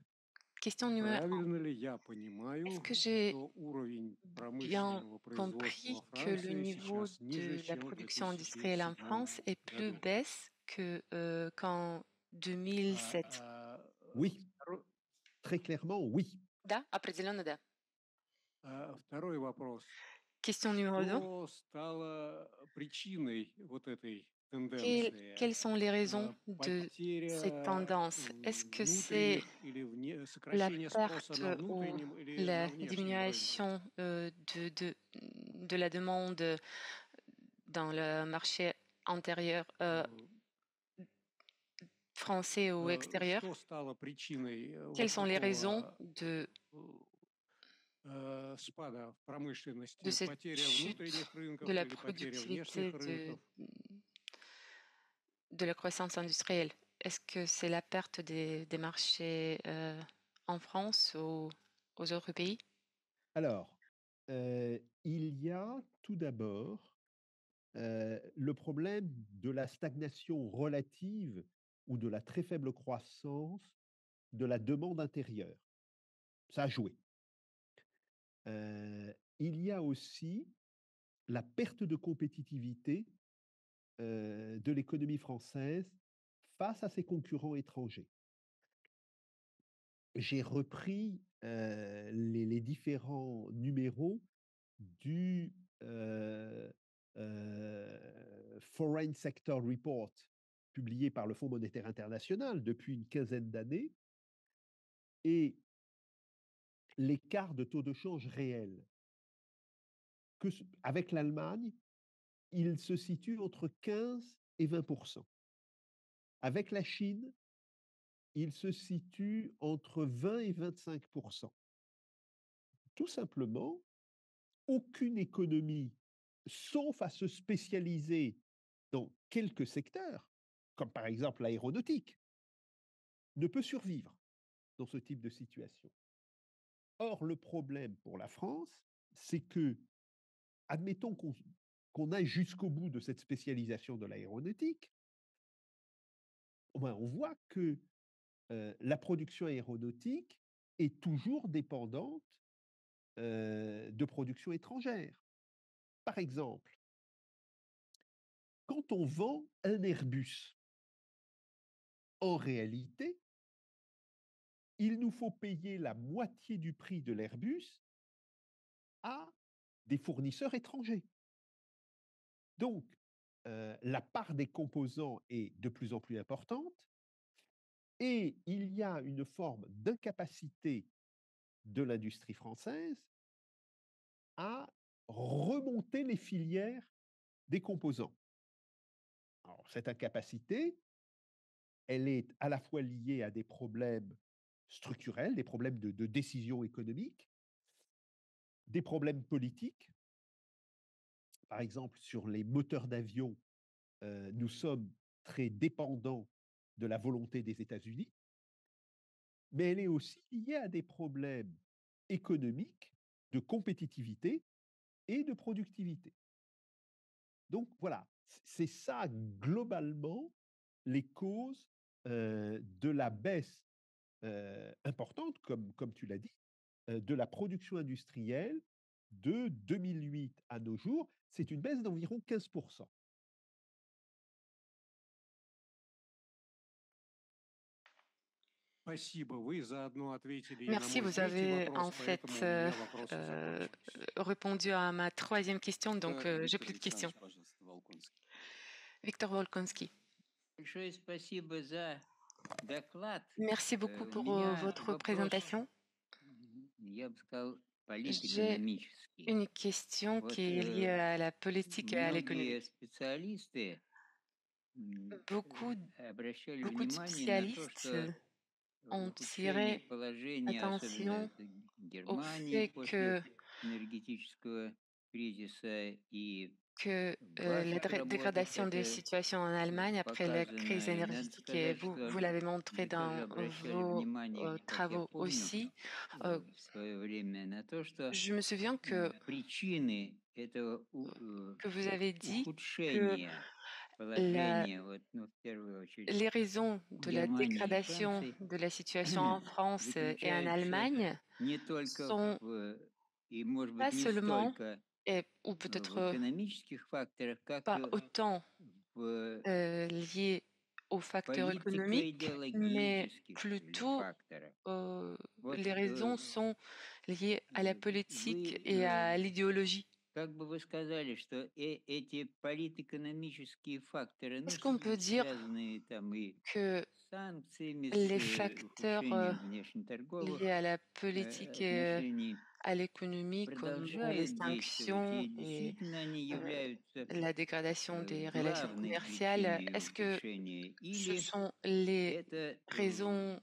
Question numéro 1. Правильно ли я понимаю, Est-ce que j'ai что уровень bien промышленного производства compris во que le Франции niveau сейчас ниже, de la чем в production industrielle en 2007 France est plus году? baisse qu'en 2007? Oui, très clairement, oui. Да, определенно да. Второй вопрос. Question numéro 2. Что стало причиной вот этой тенденции? Quelles sont les raisons de cette Потеря tendance? Est-ce que c'est внутренних или la сокращение спроса perte на ou внутреннем или la на внешнем рынке? diminution de la demande dans le marché intérieur français ou extérieur? Что стало причиной Quelles вот sont les raisons такого спада в de промышленности? cette Потеря chute внутренних de рынков la или потеря внешних productivité рынков? de la croissance industrielle? Est-ce que c'est la perte des marchés en France ou aux autres pays? Alors, il y a tout d'abord le problème de la stagnation relative ou de la très faible croissance de la demande intérieure. Ça a joué. Il y a aussi la perte de compétitivité de l'économie française face à ses concurrents étrangers. J'ai repris les différents numéros du Foreign Sector Report publié par le Fonds monétaire international depuis une quinzaine d'années, et l'écart de taux de change réel avec l'Allemagne, il se situe entre 15 et 20%. Avec la Chine, il se situe entre 20 et 25%. Tout simplement, aucune économie sauf à se spécialiser dans quelques secteurs, comme par exemple l'aéronautique, ne peut survivre dans ce type de situation. Or, le problème pour la France, c'est que, admettons qu'on aille jusqu'au bout de cette spécialisation de l'aéronautique, on voit que la production aéronautique est toujours dépendante de production étrangère. Par exemple, quand on vend un Airbus, en réalité, il nous faut payer la moitié du prix de l'Airbus à des fournisseurs étrangers. Donc, la part des composants est de plus en plus importante et il y a une forme d'incapacité de l'industrie française à remonter les filières des composants. Alors, cette incapacité, elle est à la fois liée à des problèmes structurels, des problèmes de décision économique, des problèmes politiques. Par exemple, sur les moteurs d'avion, nous sommes très dépendants de la volonté des États-Unis, mais elle est aussi liée à des problèmes économiques, de compétitivité et de productivité. Donc voilà, c'est ça globalement les causes de la baisse importante, comme tu l'as dit, de la production industrielle de 2008 à nos jours. C'est une baisse d'environ 15%. Спасибо. Вы заодно ответили и на Merci, мой vous третий avez вопрос, en fait поэтому у меня вопросы закончились. répondu à ma troisième question, donc j'ai Виктор plus de questions. Александрович, пожалуйста, Волконский. Victor Volkonski. Большое спасибо за доклад. Merci beaucoup У pour меня votre вопрос, présentation. я бы сказал, J'ai политэкономический. une question Вот qui est liée à la politique et à l'économie. многие специалисты Beaucoup, обращали beaucoup de внимание на то, spécialistes что ont ухудшение tiré положения, особенно attention это au Германии fait после энергетического кризиса, и que ваша la работа dégradation des это situations en Allemagne après la crise показано. И надо énergétique, et сказать, vous, что vous l'avez montré вы тоже dans обращали vos внимание, как я travaux помню, aussi. Euh, в свое время на то, что je me souviens причины этого que vous avez dit que ухудшения la- положения, вот, ну, в первую очередь, les raisons de la Германии и dégradation Франции de la situation en France et en заключаются Allemagne не только sont и, может pas быть, не seulement, столько ou в peut-être экономических факторах, как pas autant в liées aux facteurs économiques, mais политико-идеологических plutôt факторах. Вот les raisons sont liées à la politique вы, et à l'idéologie. как бы вы сказали, что эти политэкономические факторы, ну, Est-ce qu'on peut dire связанные там и que с санкциями, les с facteurs ухудшением внешнеторговых liés à la politique et отношений, à l'économie, comme les продолжают действовать, sanctions и et действительно они являются la dégradation des relations главной commerciales, причиной est-ce que ухудшения, ce или sont les это raisons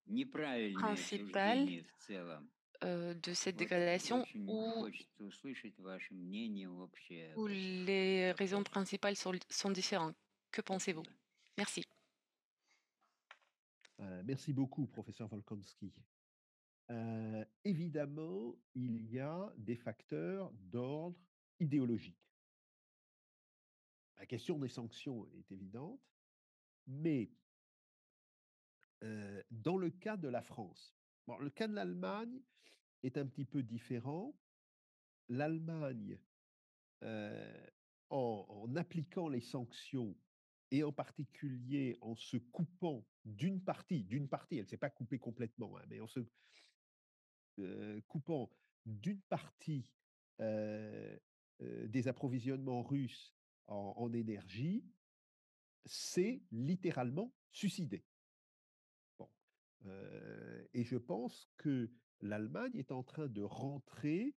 неправильное principales суждение в целом? de cette Вот dégradation, очень хочется услышать ваше мнение общее ou об этих les raisons вопросах. principales sont différentes? Que pensez-vous? Спасибо. Merci. Merci beaucoup, professeur Volkonski. Évidemment, il y a des facteurs d'ordre idéologique. La question des sanctions est évidente, mais dans le cas de la France, bon, le cas de l'Allemagne est un petit peu différent. L'Allemagne, en appliquant les sanctions et en particulier en se coupant d'une partie, elle ne s'est pas coupée complètement, hein, mais en se coupant d'une partie des approvisionnements russes en énergie, c'est littéralement suicidé. Bon. Et je pense que l'Allemagne est en train de rentrer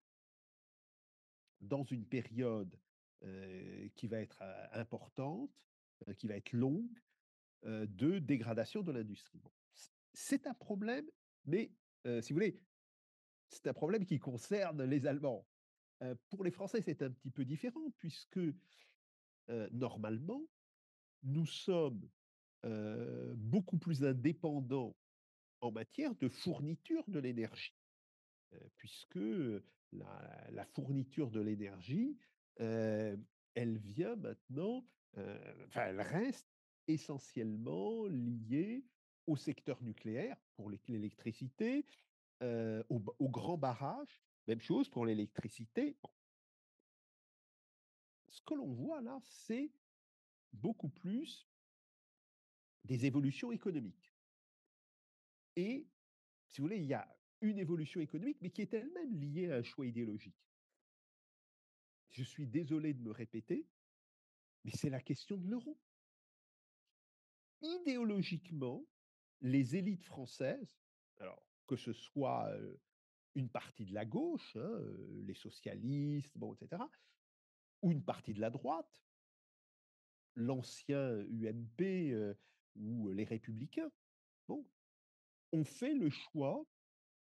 dans une période qui va être importante, qui va être longue, de dégradation de l'industrie. Bon. C'est un problème, mais si vous voulez, c'est un problème qui concerne les Allemands. Pour les Français, c'est un petit peu différent puisque, normalement, nous sommes, beaucoup plus indépendants en matière de fourniture de l'énergie, puisque, la fourniture de l'énergie, heu, elle vient maintenant, enfin, elle reste essentiellement liée au secteur nucléaire pour l'électricité, aux grands barrages, même chose pour l'électricité. Bon, ce que l'on voit là, c'est beaucoup plus des évolutions économiques et si vous voulez, il y a une évolution économique, mais qui est elle-même liée à un choix idéologique. Je suis désolé de me répéter, mais c'est la question de l'euro. Idéologiquement, les élites françaises, alors que ce soit, une partie de la gauche, hein, les socialistes, bon, et cetera, ou une partie de la droite, l'ancien UMP, ou les Républicains, bon, ont fait le choix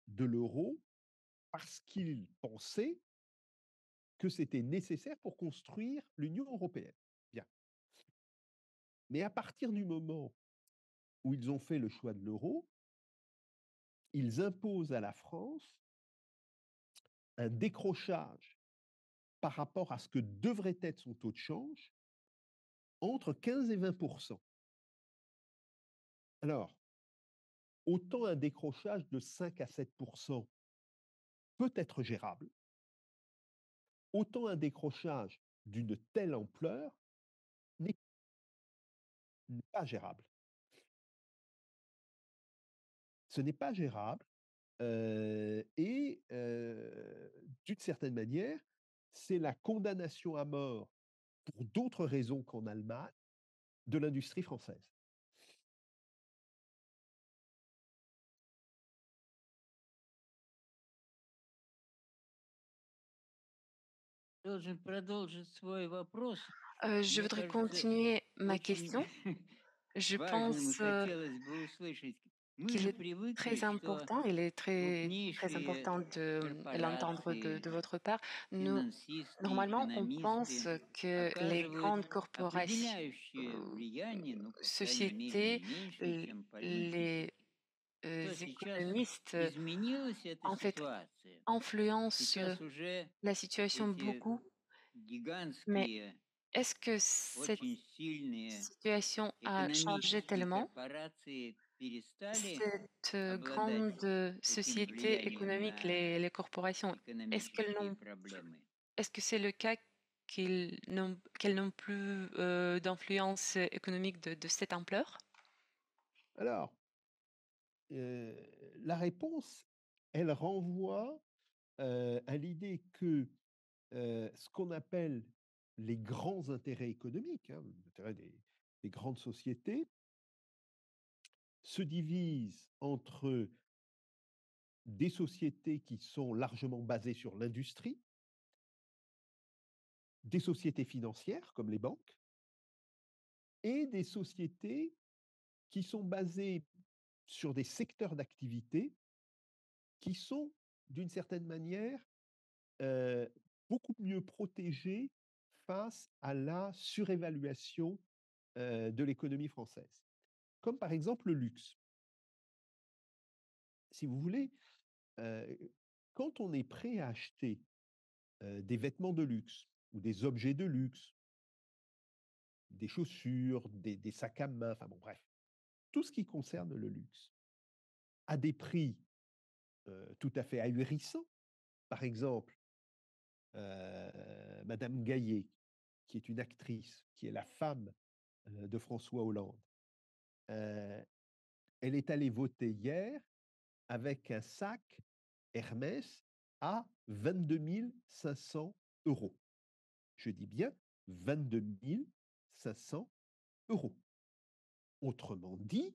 de l'euro parce qu'ils pensaient que c'était nécessaire pour construire l'Union européenne. Bien. Mais à partir du moment où ils ont fait le choix de l'euro, ils imposent à la France un décrochage par rapport à ce que devrait être son taux de change entre 15 et 20%. Alors, autant un décrochage de 5 à 7% peut être gérable, autant un décrochage d'une telle ampleur n'est pas gérable. Ce n'est pas gérable et d'une certaine manière, c'est la condamnation à mort pour d'autres raisons qu'en Allemagne de l'industrie française. Должен продолжить свой вопрос. Je Мне voudrais кажется, continuer ma очень question. Je важным и pense, хотелось бы услышать. Мы qu'il же est привыкли, très что important, il est très крупнейшие important de l'entendre корпорации, de votre part. Nous, финансисты, normalement, on pense экономисты que les оказывают grandes corporations, определяющее влияние, ну, по крайней мере, не sociétés, меньшее, l чем политики. les, Что сейчас économistes, изменилась эта en fait, ситуация? influencent, Сейчас уже la situation эти beaucoup, mais гигантские, est-ce que cette очень сильные situation a changé экономические tellement? корпорации перестали Cette, обладать grande, таким société влиянием économique, на les corporations, est-ce qu'elles экономические n'ont проблемы. est-ce que c'est le cas qu'elles n'ont plus, d'influence économique de cette ampleur? Alors, la réponse, elle renvoie, à l'idée que, ce qu'on appelle les grands intérêts économiques, hein, l'intérêt des grandes sociétés, se divisent entre des sociétés qui sont largement basées sur l'industrie, des sociétés financières comme les banques et des sociétés qui sont basées sur des secteurs d'activité qui sont, d'une certaine manière, heu, beaucoup mieux protégés face à la surévaluation, de l'économie française. Comme par exemple le luxe. Si vous voulez, heu, quand on est prêt à acheter, des vêtements de luxe ou des objets de luxe, des chaussures, des sacs à main, enfin bon bref, tout ce qui concerne le luxe, à des prix, tout à fait ahurissants. Par exemple, madame Gaillet, qui est une actrice, qui est la femme, de François Hollande, heu, elle est allée voter hier avec un sac Hermès à 22 500 €. Je dis bien 22 500 €. Autrement dit,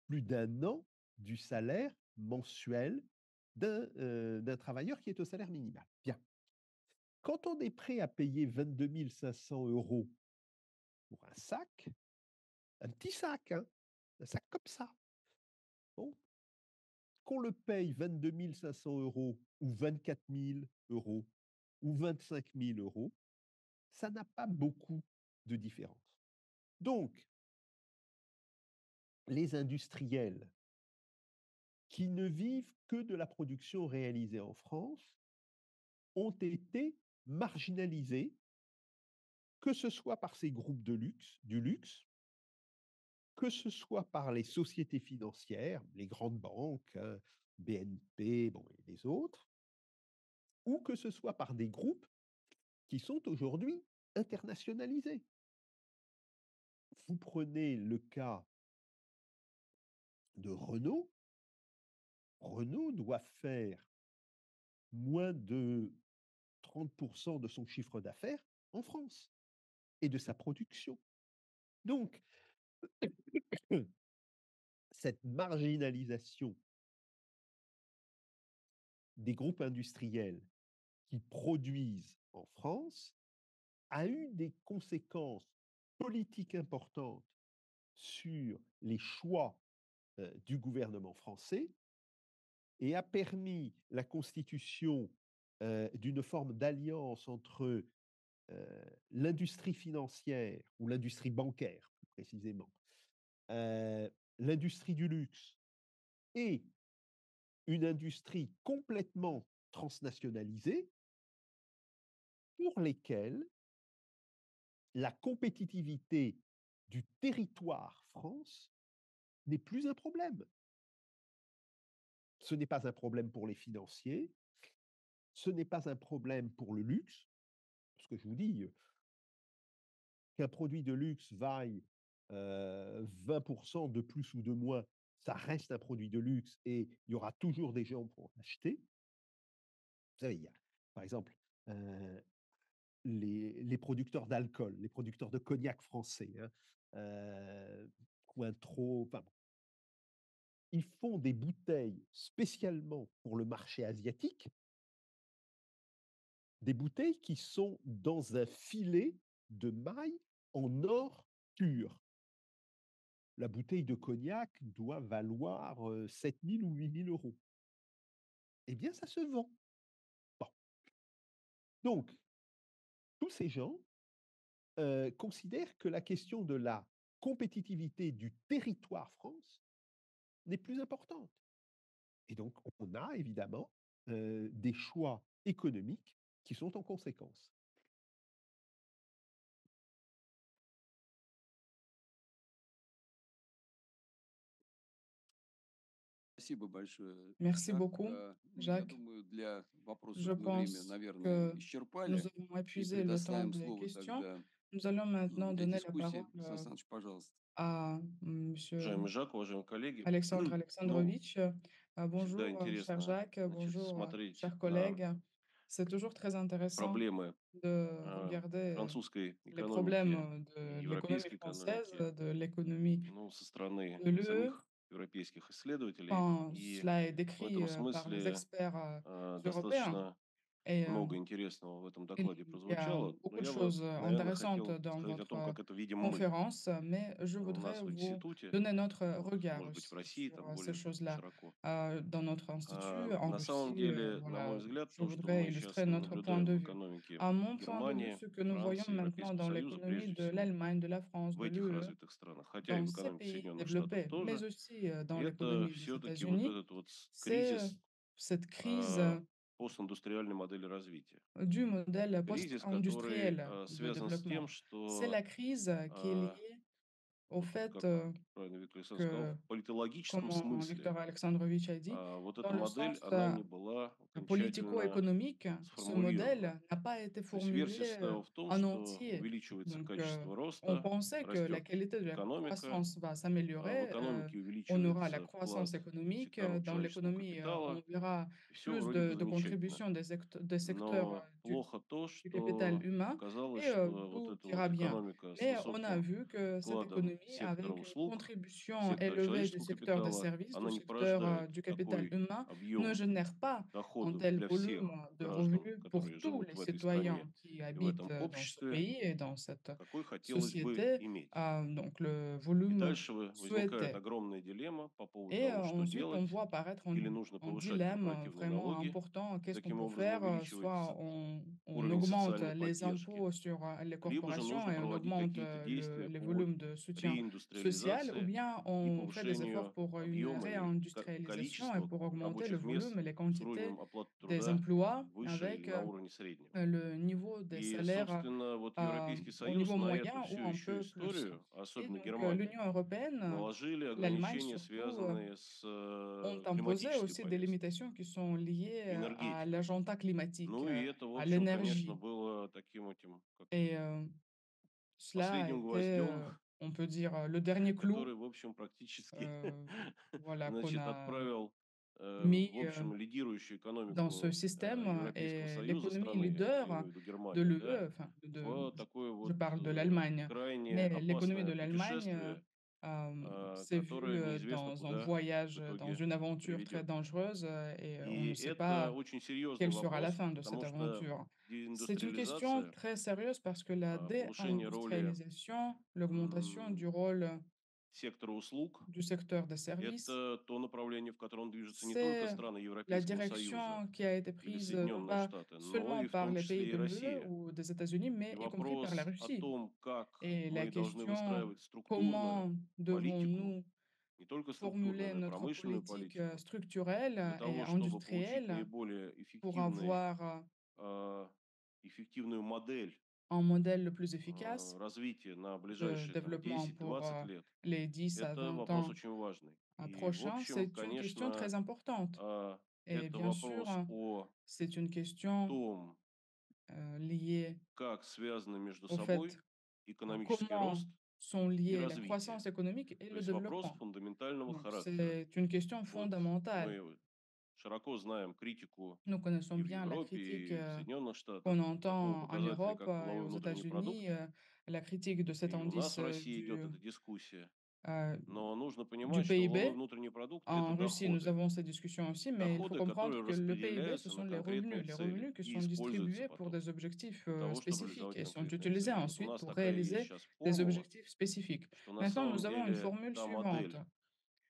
plus d'un an du salaire mensuel d'un travailleur qui est au salaire minimal. Bien. Quand on est prêt à payer 22 500 € pour un sac, un petit sac, hein, un sac comme ça, bon, qu'on le paye 22 500 € ou 24 000 € ou 25 000 euros, ça n'a pas beaucoup de différence. Donc, les industriels qui ne vivent que de la production réalisée en France ont été marginalisés, que ce soit par ces groupes de luxe, du luxe, que ce soit par les sociétés financières, les grandes banques, BNP, bon, et les autres, ou que ce soit par des groupes qui sont aujourd'hui internationalisés. Vous prenez le cas de Renault. Renault doit faire moins de 30% de son chiffre d'affaires en France et de sa production. Donc, cette marginalisation des groupes industriels qui produisent en France a eu des conséquences politiques importantes sur les choix du gouvernement français et a permis la constitution d'une forme d'alliance entre l'industrie financière ou l'industrie bancaire, plus précisément, l'industrie du luxe et une industrie complètement transnationalisée pour lesquelles la compétitivité du territoire France n'est plus un problème. Ce n'est pas un problème pour les financiers, ce n'est pas un problème pour le luxe, parce que je vous dis, qu'un produit de luxe vaille 20% de plus ou de moins, ça reste un produit de luxe et il y aura toujours des gens pour l'acheter. Vous savez, il y a, par exemple, les producteurs d'alcool, les producteurs de cognac français, hein, Cointreau, enfin, ils font des bouteilles spécialement pour le marché asiatique, des bouteilles qui sont dans un filet de maille en or pur. La bouteille de cognac doit valoir 7 000 ou 8 000 euros. Eh bien, ça se vend. Bon. Donc, tous ces gens considèrent que la question de la compétitivité du territoire France n'est plus importante. Et donc, on a évidemment des choix économiques qui sont en conséquence. Спасибо большое, Merci Жак. beaucoup, Я Jacques. думаю, для Je вопросов мы время, pense наверное, que исчерпали. nous avons И épuisé le temps предоставим des слово questions. тогда Nous allons maintenant для donner la parole дискуссии. Сан Саныч, пожалуйста. à Monsieur Уважаемый Жак, уважаемые коллеги, Alexandre ну, Alexandrovitch. всегда Bonjour, cher интересно, Jacques. значит, Bonjour, смотреть chers на collègues. C'est toujours très intéressant проблемы de regarder французской les экономики problèmes и de l'économie европейской française, экономики, de l'économie ну, со стороны de l'UE, самих европейских исследователей. quand И cela est в décrit этом par les смысле experts européens. достаточно Et много интересного в этом il докладе y a прозвучало. Но beaucoup de я бы, choses наверное, intéressantes хотел dans сказать о том, votre как это видим мы conférence, mais je у voudrais нас в vous институте, donner notre вот, regard может быть, в aussi России sur там ces более choses-là. широко. Dans notre institut, en На самом Russie, деле, на mой voilà, взгляд, je то, что voudrais мы сейчас illustrer notre point наблюдаем de в vue. экономике À mon point de vue, Германии, ce que nous voyons Франции, maintenant Европейского dans Союза, l'économie прежде de всего, l'Allemagne, de la France, в de этих l'UE, развитых странах, хотя и dans в ces экономике pays Соединенных Штатов développés, mais тоже, aussi dans это l'économie des все-таки вот États-Unis, этот вот c'est кризис cette crise постиндустриальной модели развития. du modèle Кризис, который post-industriel de связан с тем, développement. C'est что, la crise qui est liée au вот fait как правильно Виктор Александрович сказал, que, в политологическом comme смысле Victor Alexandrovitch a dit, вот dans эта le модель, sens она не была окончательно politico-économique, ce сформулирована. modèle n'a pas été То есть версия formulé состояла в том, en что entier. увеличивается Donc, качество on роста, pensait que la растет qualité de la экономика, croissance va в s'améliorer, экономике on aura la увеличивается croissance вклад économique, секторов dans человеческого l'économie, on капитала, verra и все plus вроде бы de замечательно. contributions des secteurs Но плохо то, du capital что humain оказалось, et что вот tout эта ira вот bien. экономика с Mais on a высоким vu que cette вкладом économie, сектора avec une услуг, contribution сектора élevée du человеческого secteur des капитала, services, она du не secteur порождает du capital такой humain, ne объем génère pas un доходов tel для volume всех de граждан, revenus pour которые tous живут les в этой citoyens стране qui и в habitent этом dans ce обществе, pays et dans cette какой хотелось бы société. иметь. Donc le И volume дальше возникает souhaité. огромная дилемма по поводу Et того, что ensuite, on делать. voit apparaître Или нужно un повышать dilemme корпоративные vraiment налоги important. и Qu'est-ce qu'on таким peut образом faire? увеличивать Soit on on уровень augmente социальной les поддержки, impôts sur les либо же corporations нужно et on проводить augmente какие-то действия les по volumes de soutien social, ou реиндустриализации bien и on fait des efforts повышению pour une объема и réindustrialisation et количества pour augmenter le рабочих volume мест et les с quantités уровнем оплаты des труда emplois выше или avec на уровне среднего. le niveau des И, salaires собственно, вот Европейский au Союз niveau на эту moyen ou всю un еще peu plus. историю, Et особенно donc Германия, l'Union européenne, наложили l'Allemagne ограничения, surtout, связанные с ont imposé климатической aussi des повесткой, limitations qui sont liées à энергетикой. l'agenda climatique, Ну и это, в à общем, конечно, l'énergie. было таким этим, как Et cela a последним été, гвоздем, on peut dire, le dernier clou, который, в общем, практически, voilà, qu'on значит, a отправил, mis в общем, лидирующую dans ce экономику système Европейского et Союза l'économie страны, я leader имею в виду de Германию, да, l'UE, enfin, в такое je вот parle de l'Allemagne, крайне mais l'économie опасное de l'Allemagne путешествие, s'est vue которое неизвестно dans un куда в voyage, dans итоге une aventure très приведет. dangereuse et on И ne sait это pas очень serьезный quelle sera la вопрос, fin de cette потому что aventure. C'est une question деиндустриализация, très sérieuse parce que la повышение роли déindustrialisation, l'augmentation du м, rôle сектора услуг — du secteur des services, это то направление, в котором движутся не только c'est страны la Европейского Союза direction qui a été или prise, non Соединенные pas Штаты, но seulement и в par том les pays числе и de l'UE Россия. ou des États-Unis, И mais y compris par la вопрос о Russie. том, как Et la мы должны question, выстраивать структурную comment политику, devons-nous не только структурную, formuler но и notre промышленную politique политику, для structurelle et того, чтобы получить industrielle наиболее pour avoir э, эффективную модель un modèle le plus efficace развития на de ближайшие там, développement pour 10-20 лет, les 10 à это 20 вопрос ans очень важный. И, в prochains, общем, c'est une question конечно, très importante. Et это bien sûr, вопрос о c'est une question том, liée как связаны между au fait собой экономический comment рост sont и liées la развитие. croissance économique et То le есть вопрос développement. фундаментального Donc, характера. c'est une question Вот fondamentale. мы широко знаем критику Nous connaissons и в bien la Европе, critique и в Соединенных qu'on Штатах такого entend en показателя, Europe как et валовой aux внутренний продукт. États-Unis, la critique de cet И у нас indice в России идет эта дискуссия. euh, Но нужно du понимать, что валовой PIB. внутренний продукт — это En Russie, nous доходы. avons ces discussions aussi, mais il faut Доходы, comprendre которые que le PIB, ce распределяются sont на конкретные les цели revenus qui и sont используются distribués pour потом des objectifs для того, чтобы spécifiques реализовать et sont конкретные utilisés цели. Вот у ensuite нас pour такая есть réaliser сейчас des формула, objectifs spécifiques. что на Maintenant, nous самом avons une деле formule та suivante. модель,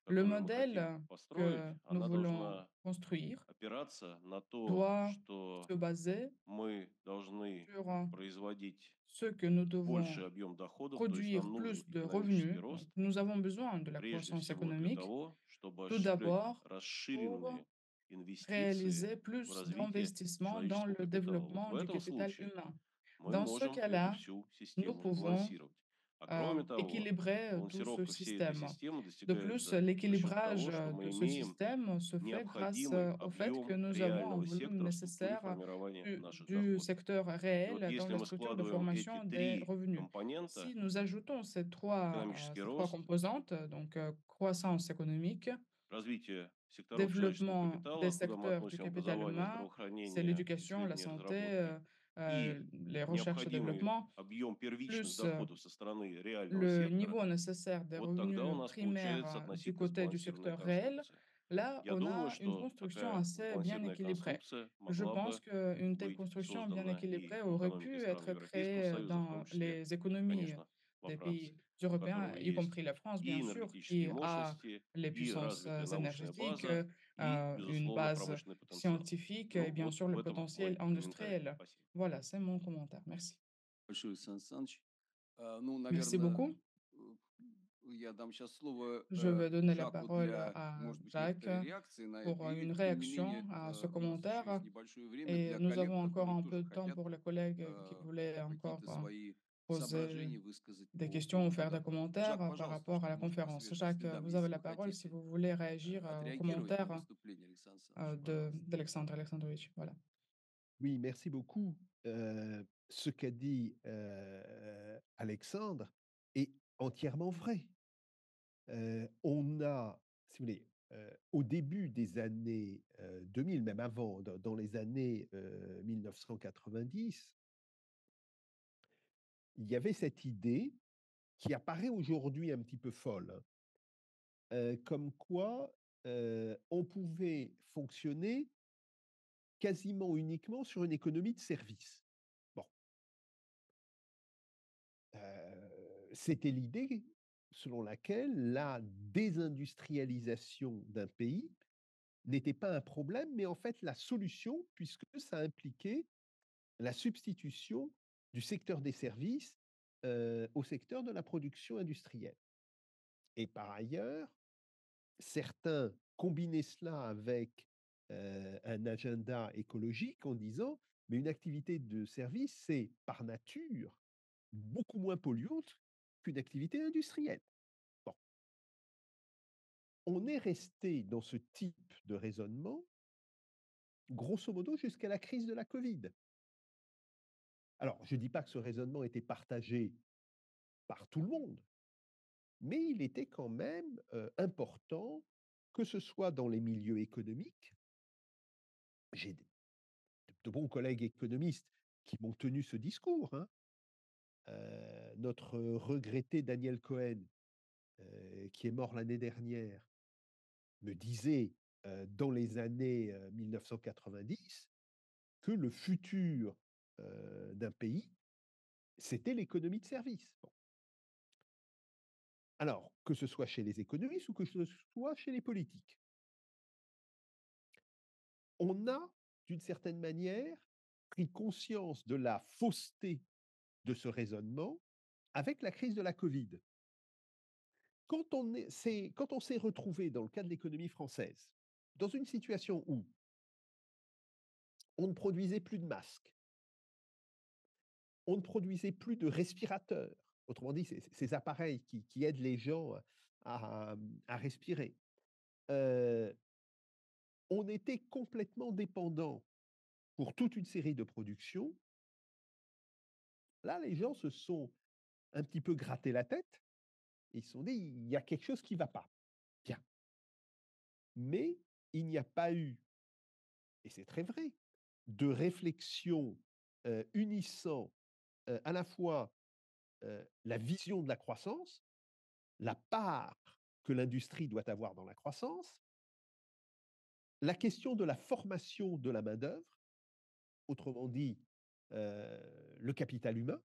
Le которую мы хотим modèle построить, que nous она voulons должна construire опираться на то, doit что se baser мы должны sur производить ce que nous devons больший объем доходов, то есть produire нам нужен plus de экономический revenus. Donc, рост, nous avons besoin de la прежде croissance всего для économique, того, чтобы tout осуществлять d'abord pour расширенные инвестиции réaliser в plus развитие d'investissements dans человеческого le капитала. Вот développement в du этом capital случае humain. мы Dans ce можем эту cas-là, всю nous систему pouvons сбалансировать. А кроме того, équilibrer tout ce балансировка всей этой système. системы De plus, достигается за счет l'équilibrage того, что de мы ce имеем système se fait grâce необходимый au fait que объем nous avons un реального volume сектора в структуре nécessaire формирования наших du доходов. secteur И вот réel dans если la мы structure de складываем эти formation des три revenus. компонента: Si nous ajoutons экономический ces trois рост, composantes, donc croissance économique, развитие секторов человеческого développement des капитала, куда мы secteurs du относим capital образование, humain, c'est здравоохранение, l'éducation, la исследования и santé, разработки, и les recherches et необходимый développement, объем первичных plus доходов со стороны реального le сектора, niveau nécessaire des вот тогда у revenus нас получается primaires du относительно côté du сбалансированная secteur réel, конструкция. là, Я on думаю, a une что construction такая assez bien сбалансированная équilibrée. конструкция Je могла pense бы qu'une telle быть construction bien создана и équilibrée в aurait экономике pu стран être Европейского créée Союза, в том dans числе, les économies конечно, во des pays Франции, у européens, которого y есть compris la France, bien и sûr, энергетические qui a мощности, les и puissances развитая научная énergétiques, база, и, une безусловно, base промышленный потенциал. scientifique et Ну, bien вот sûr в le этом potentiel мой комментарий. industriel. Спасибо. Voilà, c'est mon commentaire. Merci. Большое, Сан Саныч. Ну, Merci наверное, beaucoup. я дам сейчас слово Je vais donner la Жаку parole для, à может быть, Jacques некоторой реакции на это. pour Или, une тем не менее, réaction à ce у нас еще есть commentaire. небольшое время Et для nous коллег, avons encore которые un peu тоже de temps хотят pour les collègues qui voulaient encore какие-то свои poser соображения высказать des по questions ou поводу faire des документа. commentaires Жак, par пожалуйста, rapport à что la можно по conférence. свежим Jacques, следам, vous avez если la вы parole si хотите vous voulez réagir aux отреагировать на commentaires выступление Александра Александровича, пожалуйста. d'Alexandre Alexandrovitch. Voilà. Oui, merci beaucoup. Ce qu'a dit Alexandre est entièrement vrai. On a, si vous voulez, au début des années 2000, même avant, dans les années 1990, il y avait cette idée qui apparaît aujourd'hui un petit peu folle, hein, comme quoi on pouvait fonctionner quasiment uniquement sur une économie de services. Bon, c'était l'idée selon laquelle la désindustrialisation d'un pays n'était pas un problème, mais en fait la solution, puisque ça impliquait la substitution du secteur des services au secteur de la production industrielle. Et par ailleurs, certains combinaient cela avec un agenda écologique en disant, mais une activité de service, c'est par nature beaucoup moins polluante qu'une activité industrielle. Bon, on est resté dans ce type de raisonnement, grosso modo, jusqu'à la crise de la Covid. Alors, je ne dis pas que ce raisonnement était partagé par tout le monde, mais il était quand même important, que ce soit dans les milieux économiques. J'ai de bons collègues économistes qui m'ont tenu ce discours, hein. Notre regretté Daniel Cohen, qui est mort l'année dernière, me disait dans les années 1990 que le futur d'un pays, c'était l'économie de service. Bon. Alors, que ce soit chez les économistes ou que ce soit chez les politiques, on a, d'une certaine manière, pris conscience de la fausseté de ce raisonnement avec la crise de la Covid. Quand on s'est retrouvé dans le cas de l'économie française, dans une situation où on ne produisait plus de masques, on ne produisait plus de respirateurs, autrement dit, ces appareils qui aident les gens à respirer. On était complètement dépendant pour toute une série de productions. Là, les gens se sont un petit peu gratté la tête. Ils se sont dit, il y a quelque chose qui ne va pas. Bien. Mais il n'y a pas eu, et c'est très vrai, de réflexion unissant à la fois la vision de la croissance, la part que l'industrie doit avoir dans la croissance, la question de la formation de la main-d'œuvre, autrement dit, le capital humain.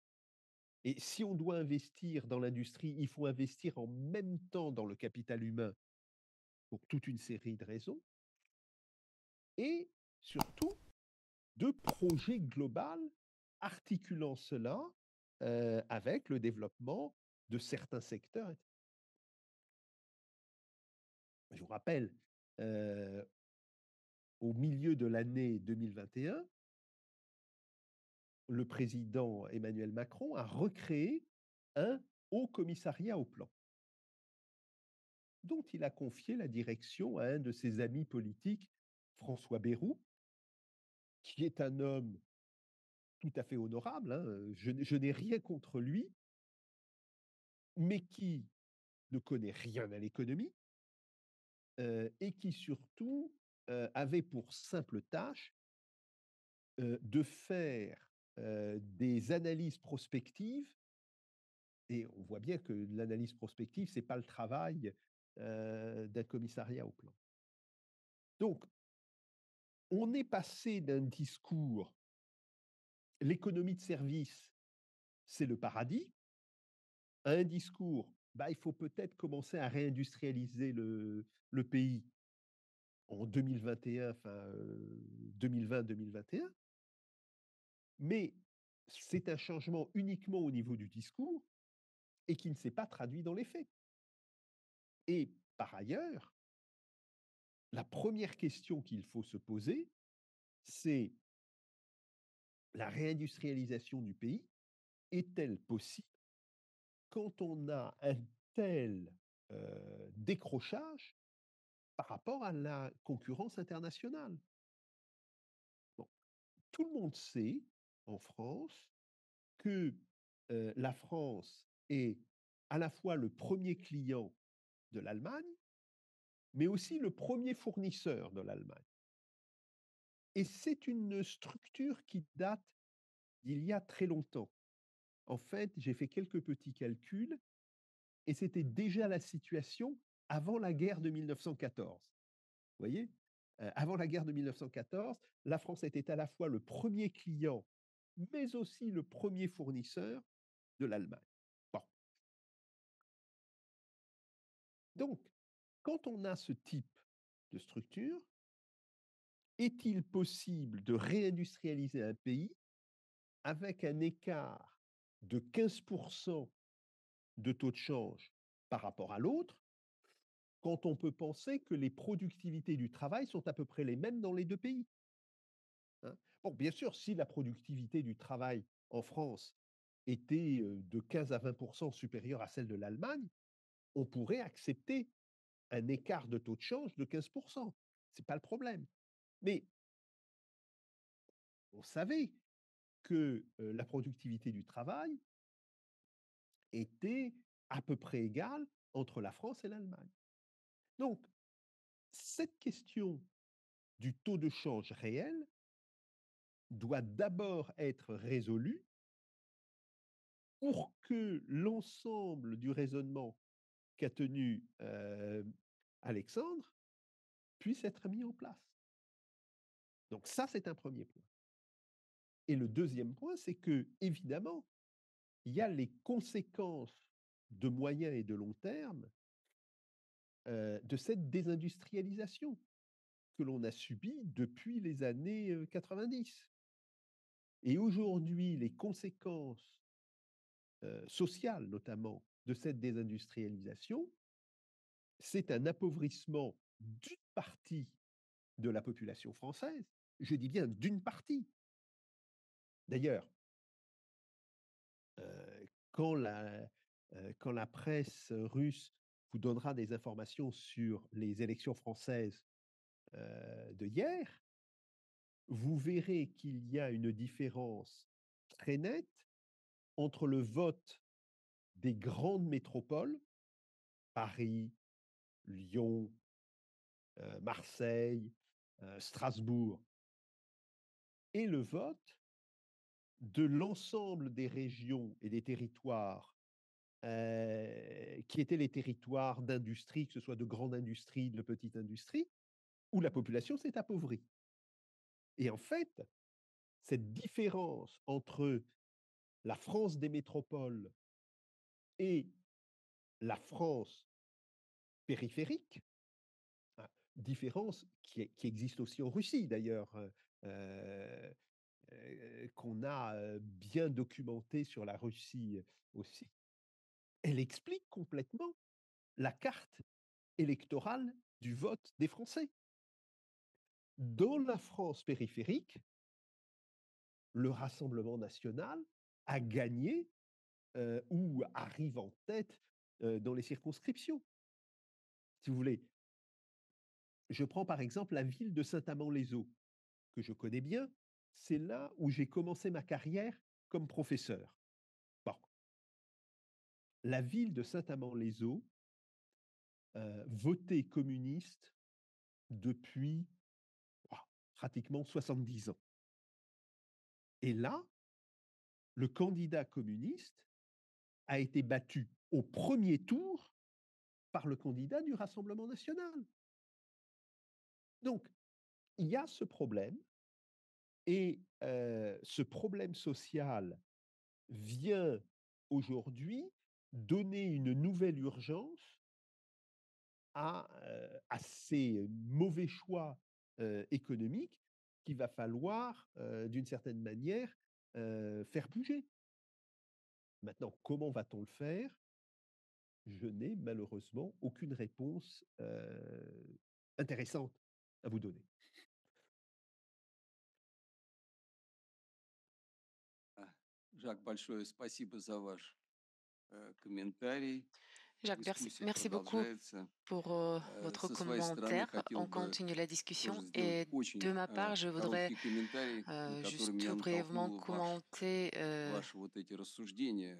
Et si on doit investir dans l'industrie, il faut investir en même temps dans le capital humain pour toute une série de raisons. Et surtout, de projets globaux articulant cela avec le développement de certains secteurs. Je vous rappelle, au milieu de l'année 2021, le président Emmanuel Macron a recréé un haut commissariat au plan, dont il a confié la direction à un de ses amis politiques, François Bayrou, qui est un homme tout à fait honorable, hein, je n'ai rien contre lui, mais qui ne connaît rien à l'économie et qui surtout avait pour simple tâche de faire des analyses prospectives. Et on voit bien que l'analyse prospective, ce n'est pas le travail d'un commissariat au plan. Donc, on est passé d'un discours, l'économie de service, c'est le paradis, à un discours, il faut peut-être commencer à réindustrialiser le pays en 2021, enfin 2020-2021. Mais c'est un changement uniquement au niveau du discours et qui ne s'est pas traduit dans les faits. Et par ailleurs, la première question qu'il faut se poser, c'est la réindustrialisation du pays est-elle possible quand on a un tel décrochage par rapport à la concurrence internationale? Bon, tout le monde sait en France que la France est à la fois le premier client de l'Allemagne, mais aussi le premier fournisseur de l'Allemagne. Et c'est une structure qui date d'il y a très longtemps. En fait, j'ai fait quelques petits calculs et c'était déjà la situation avant la guerre de 1914. Vous voyez, avant la guerre de 1914, la France était à la fois le premier client, mais aussi le premier fournisseur de l'Allemagne. Bon. Donc, quand on a ce type de structure, est-il possible de réindustrialiser un pays avec un écart de 15% de taux de change par rapport à l'autre, quand on peut penser que les productivités du travail sont à peu près les mêmes dans les 2 pays, hein. Bon, bien sûr, si la productivité du travail en France était, de 15 à 20% supérieure à celle de l'Allemagne, on pourrait accepter un écart de taux de change de 15%. C'est pas le problème. Mais on savait que, la productivité du travail était à peu près égale entre la France et l'Allemagne. Donc, cette question du taux de change réel doit d'abord être résolue pour que l'ensemble du raisonnement qu'a tenu, Alexandre puisse être mis en place. Donc ça, c'est un premier point. Et le deuxième point, c'est que évidemment, il y a les conséquences de moyen et de long terme, de cette désindustrialisation que l'on a subie depuis les années, 90. Et aujourd'hui, les conséquences, sociales notamment, de cette désindustrialisation, c'est un appauvrissement d'une partie de la population française. Je dis bien d'une partie. D'ailleurs, quand la presse russe vous donnera des informations sur les élections françaises, de hier, vous verrez qu'il y a une différence très nette entre le vote des grandes métropoles, Paris, Lyon, Marseille, Strasbourg, et le vote de l'ensemble des régions et des territoires qui étaient les territoires d'industrie, que ce soit de grande industrie, de petite industrie, où la population s'est appauvrie. Et en fait, cette différence entre la France des métropoles et la France périphérique, hein, différence qui existe aussi en Russie d'ailleurs, qu'on a bien documentée sur la Russie aussi, elle explique complètement la carte électorale du vote des Français. Dans la France périphérique, le Rassemblement national a gagné ou arrive en tête dans les circonscriptions. Si vous voulez, je prends par exemple la ville de Saint-Amand-les-Eaux, que je connais bien. C'est là où j'ai commencé ma carrière comme professeur. Bon, la ville de Saint-Amand-les-Eaux votait communiste depuis pratiquement 70 ans. Et là, le candidat communiste a été battu au premier tour par le candidat du Rassemblement national. Donc, il y a ce problème, et ce problème social vient aujourd'hui donner une nouvelle urgence à ces mauvais choix économiques qu'il va falloir, d'une certaine manière, faire bouger. Maintenant, comment va-t-on le faire? Je n'ai malheureusement aucune réponse intéressante à vous donner. Жак, большое спасибо за ваш комментарий. Jacques, Дискуссия merci beaucoup продолжается. pour votre Со своей стороны commentaire. хотел On бы continue la discussion. тоже сделать Et очень de ma part, je voudrais короткий комментарий, который juste меня brièvement натолкнул commenter, ваши вот эти рассуждения,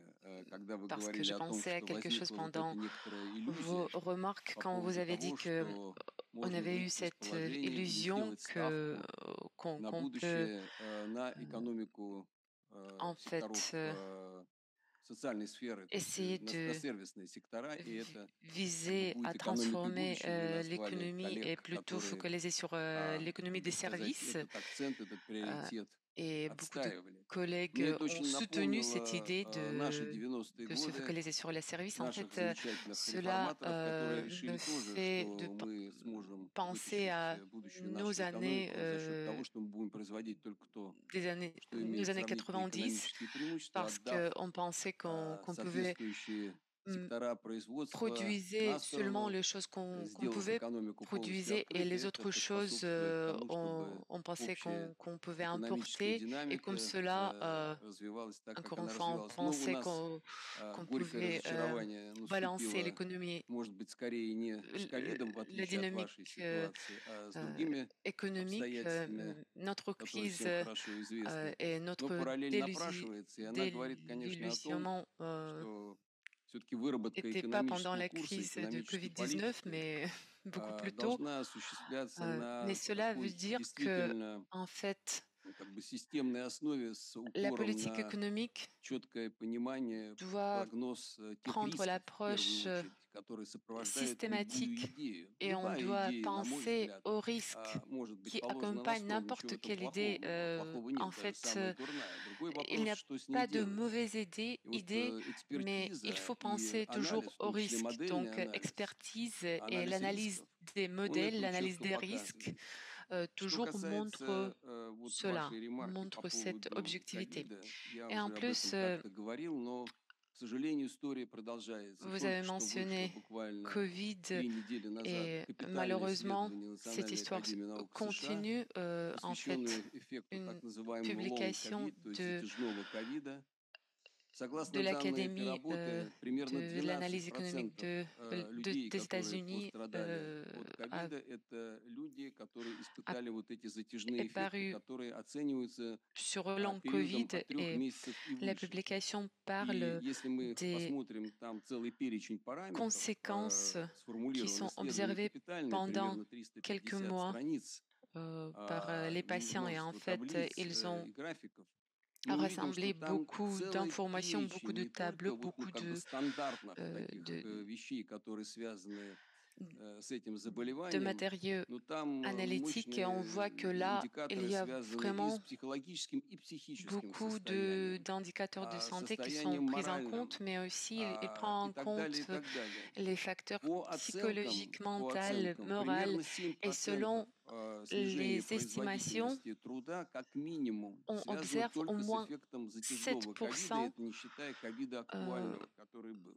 когда вы parce que говорили je о том, pensais à что quelque chose возникла вот эта pendant некоторая vos иллюзия remarques по quand vous поводу avez dit того, que что on можно avait eu выйти из cette положения и illusion сделать que ставку на qu'on peut будущее на euh, экономику en секторов fait социальной сферы, то есть essayer на de сервисные сектора, и это как бы viser à будет экономикой transformer будущего. Вы назвали l'économie et коллег, plutôt которые, focaliser sur l'économie des как бы сказать, services. этот акцент, этот приоритет et beaucoup de отстаивали. collègues Мне это ont очень soutenu cette напомнило idée наши 90-е de se годы, focaliser sur les services. En наших fait, замечательных cela реформаторов, которые me решили тоже, fait что мы сможем penser вытащить à будущую nos нашу années, экономику за счет того, что мы будем производить только то, что nos имеет années сравнительные 90, экономические преимущества, parce отдав qu'on pensait qu'on pouvait соответствующие mm, сектора производства produisait на seulement сторону, les choses qu'on сделав pouvait экономику полностью produire et открытой, les это autres choses, поспособствует тому, чтобы on pensait общая qu'on pouvait экономическая importer. Et comme динамика cela, развивалась так, как encore une она fois, on развивалась. Но у pensait нас qu'on горькое pouvait разочарование balancer наступило, l'économie, может быть, скорее не с ковидом, в la отличие от вашей dynamique ситуации, а с другими économique, обстоятельствами, notre которые crise всем хорошо известны. et Но notre параллель напрашивается, и она говорит, конечно, о том, désillusionnement что все-таки выработка n'était pas pendant экономического la курса, crise de экономической Covid-19, политики mais beaucoup plus tôt. должна осуществляться Mais на cela veut такой dire que, действительно en fait, как бы системной основе с la упором politique на économique четкое понимание, doit прогноз тех prendre рисков, в первую l'approche очередь, которые сопровождают любую systématique идею. et on Любая doit идея, на мой penser взгляд, aux risques может быть qui положена на accompagnent стол, ничего в n'importe этом quelle idée. плохого En нет, даже fait, самая дурная. Другой il n'y вопрос, a что с ней pas de делать. mauvaise И вот idée, mais il экспертиза faut и penser toujours анализ, в aux том числе risques. модельный Donc, анализ, expertise et анализ l'analyse рисков, des он modèles, это l'analyse четко des risques, показывает. Что toujours montre касается вот cela, вашей ремарки по montre cette поводу objectivité. ковида, я Et en уже об plus, этом как-то говорил, но, к сожалению, история продолжается. vous avez Только что вышло mentionné буквально Covid 3 недели назад et капитальное malheureusement, исследование cette Национальной histoire академии наук США, continue. En fait, посвященное эффекту так une называемого publication long-ковид, то есть затяжного ковида. de Согласно данным этой l'Académie работы, примерно de l'analyse économique 12% людей, des которые États-Unis пострадали от a, ковида, это люди, которые a- испытали вот эти est затяжные эффекты, paru которые оцениваются sur long периодом Covid от 3 et месяцев и la выше. publication И parle если мы des посмотрим там целый перечень параметров, conséquences qui сформулирован sont исследование observées капитальное, pendant примерно quelques 350 mois страниц, par les patients et en множество fait, таблиц ils ont и графиков, a мы увидим, что rassemblé там beaucoup целый d'informations, beaucoup перечень de не только tableaux, вот, ну, beaucoup как бы de, стандартных euh, таких de, вещей, которые связаны с этим de заболеванием, matériaux но там analytiques et on voit que мощные là, il индикаторы, y a связанные и с vraiment психологическим, и психическим beaucoup состоянием, d'indicateurs de santé qui sont состоянием pris en моральным compte, mais aussi il prend и en так dalее, и compte так далее. les facteurs psychologiques, По mentaux, оценкам, moraux. примерно Et 7% selon снижения les estimations, производительности труда как минимум on связано observe au только с moins эффектом затяжного ковида, 7% это не считая ковида euh, актуального, который был.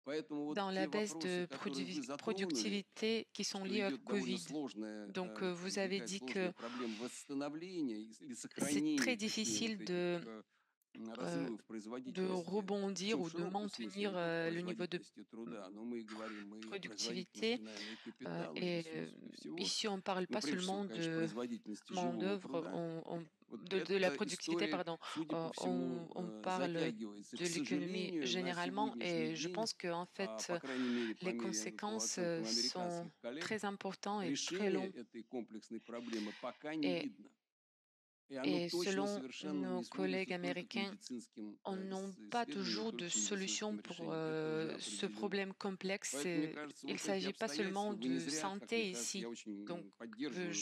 Поэтому вот dans те la baisse вопросы, de которые вы затронули, productivité qui sont что liées au идет довольно Covid. сложная, Donc, vous avez возникает dit сложная que проблема восстановления или c'est сохранения, très точнее, вот difficile этих euh, разрывов de производительности, rebondir причем в ou de широком смысле, maintenir не только le niveau de производительности труда, но мы говорим и о productivité. производительности, наверное, и капитала, и Et ресурсов, и всего. ici, on ne parle Но pas прежде всего, seulement конечно, de производительности живого main-d'œuvre, труда. Вот de la эта productivité, история, pardon. судя по всему, On parle затягивается. de К l'économie сожалению, на généralement сегодняшний et je день, pense que en fait, по крайней мере, по les по conséquences оценкам sont американских коллег, très importantes et très решения longues. этой комплексной проблемы пока не Et, видно. И оно et точно selon совершенно nos не collègues сводится только к américains, медицинским on n'a pas исследованиям, toujours de только к solution медицинским pour решениям. Это уже ce определено. problème complexe. Поэтому, мне кажется, Il ne вот эти s'agit pas seulement обстоятельства, вы не de зря, как мне santé кажется, ici. я Donc, очень поддерживаю ваш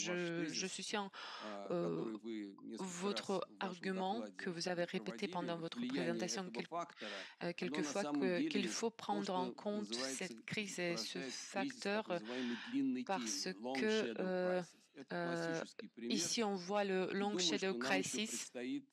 je тезис, soutiens который вы несколько раз votre в вашем argument que докладе vous avez répété проводили. pendant Вот votre влияние présentation этого фактора, оно на quelquefois самом qu'il деле faut то, prendre en что compte называется, cette crise et ce порождает кризис так facteur называемой длинной parce тени, long que shadow crisis. Это классический пример. ici on voit le И long думаю, shadow что нам еще crisis, предстоит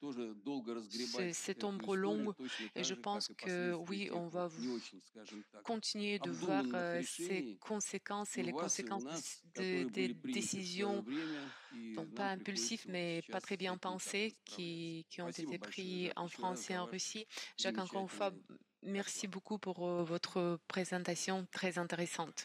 тоже долго разгребать cette эту ombre историю, longue, точно et так je же, pense как и que последствия oui, тех on вот va не очень, скажем так, continuer de voir обдуманных ces решений conséquences и et у les вас, и у conséquences нас, des которые были приняты в свое décisions, время, и non pas нам impulsives, приходится вот mais pas сейчас très с bien этим как-то pensées, справляться. qui ont Спасибо été большое, pris Жак, en еще раз France et за en ваш Russie. Jacques, encore une fois, замечательный merci доклад. beaucoup pour votre présentation très intéressante.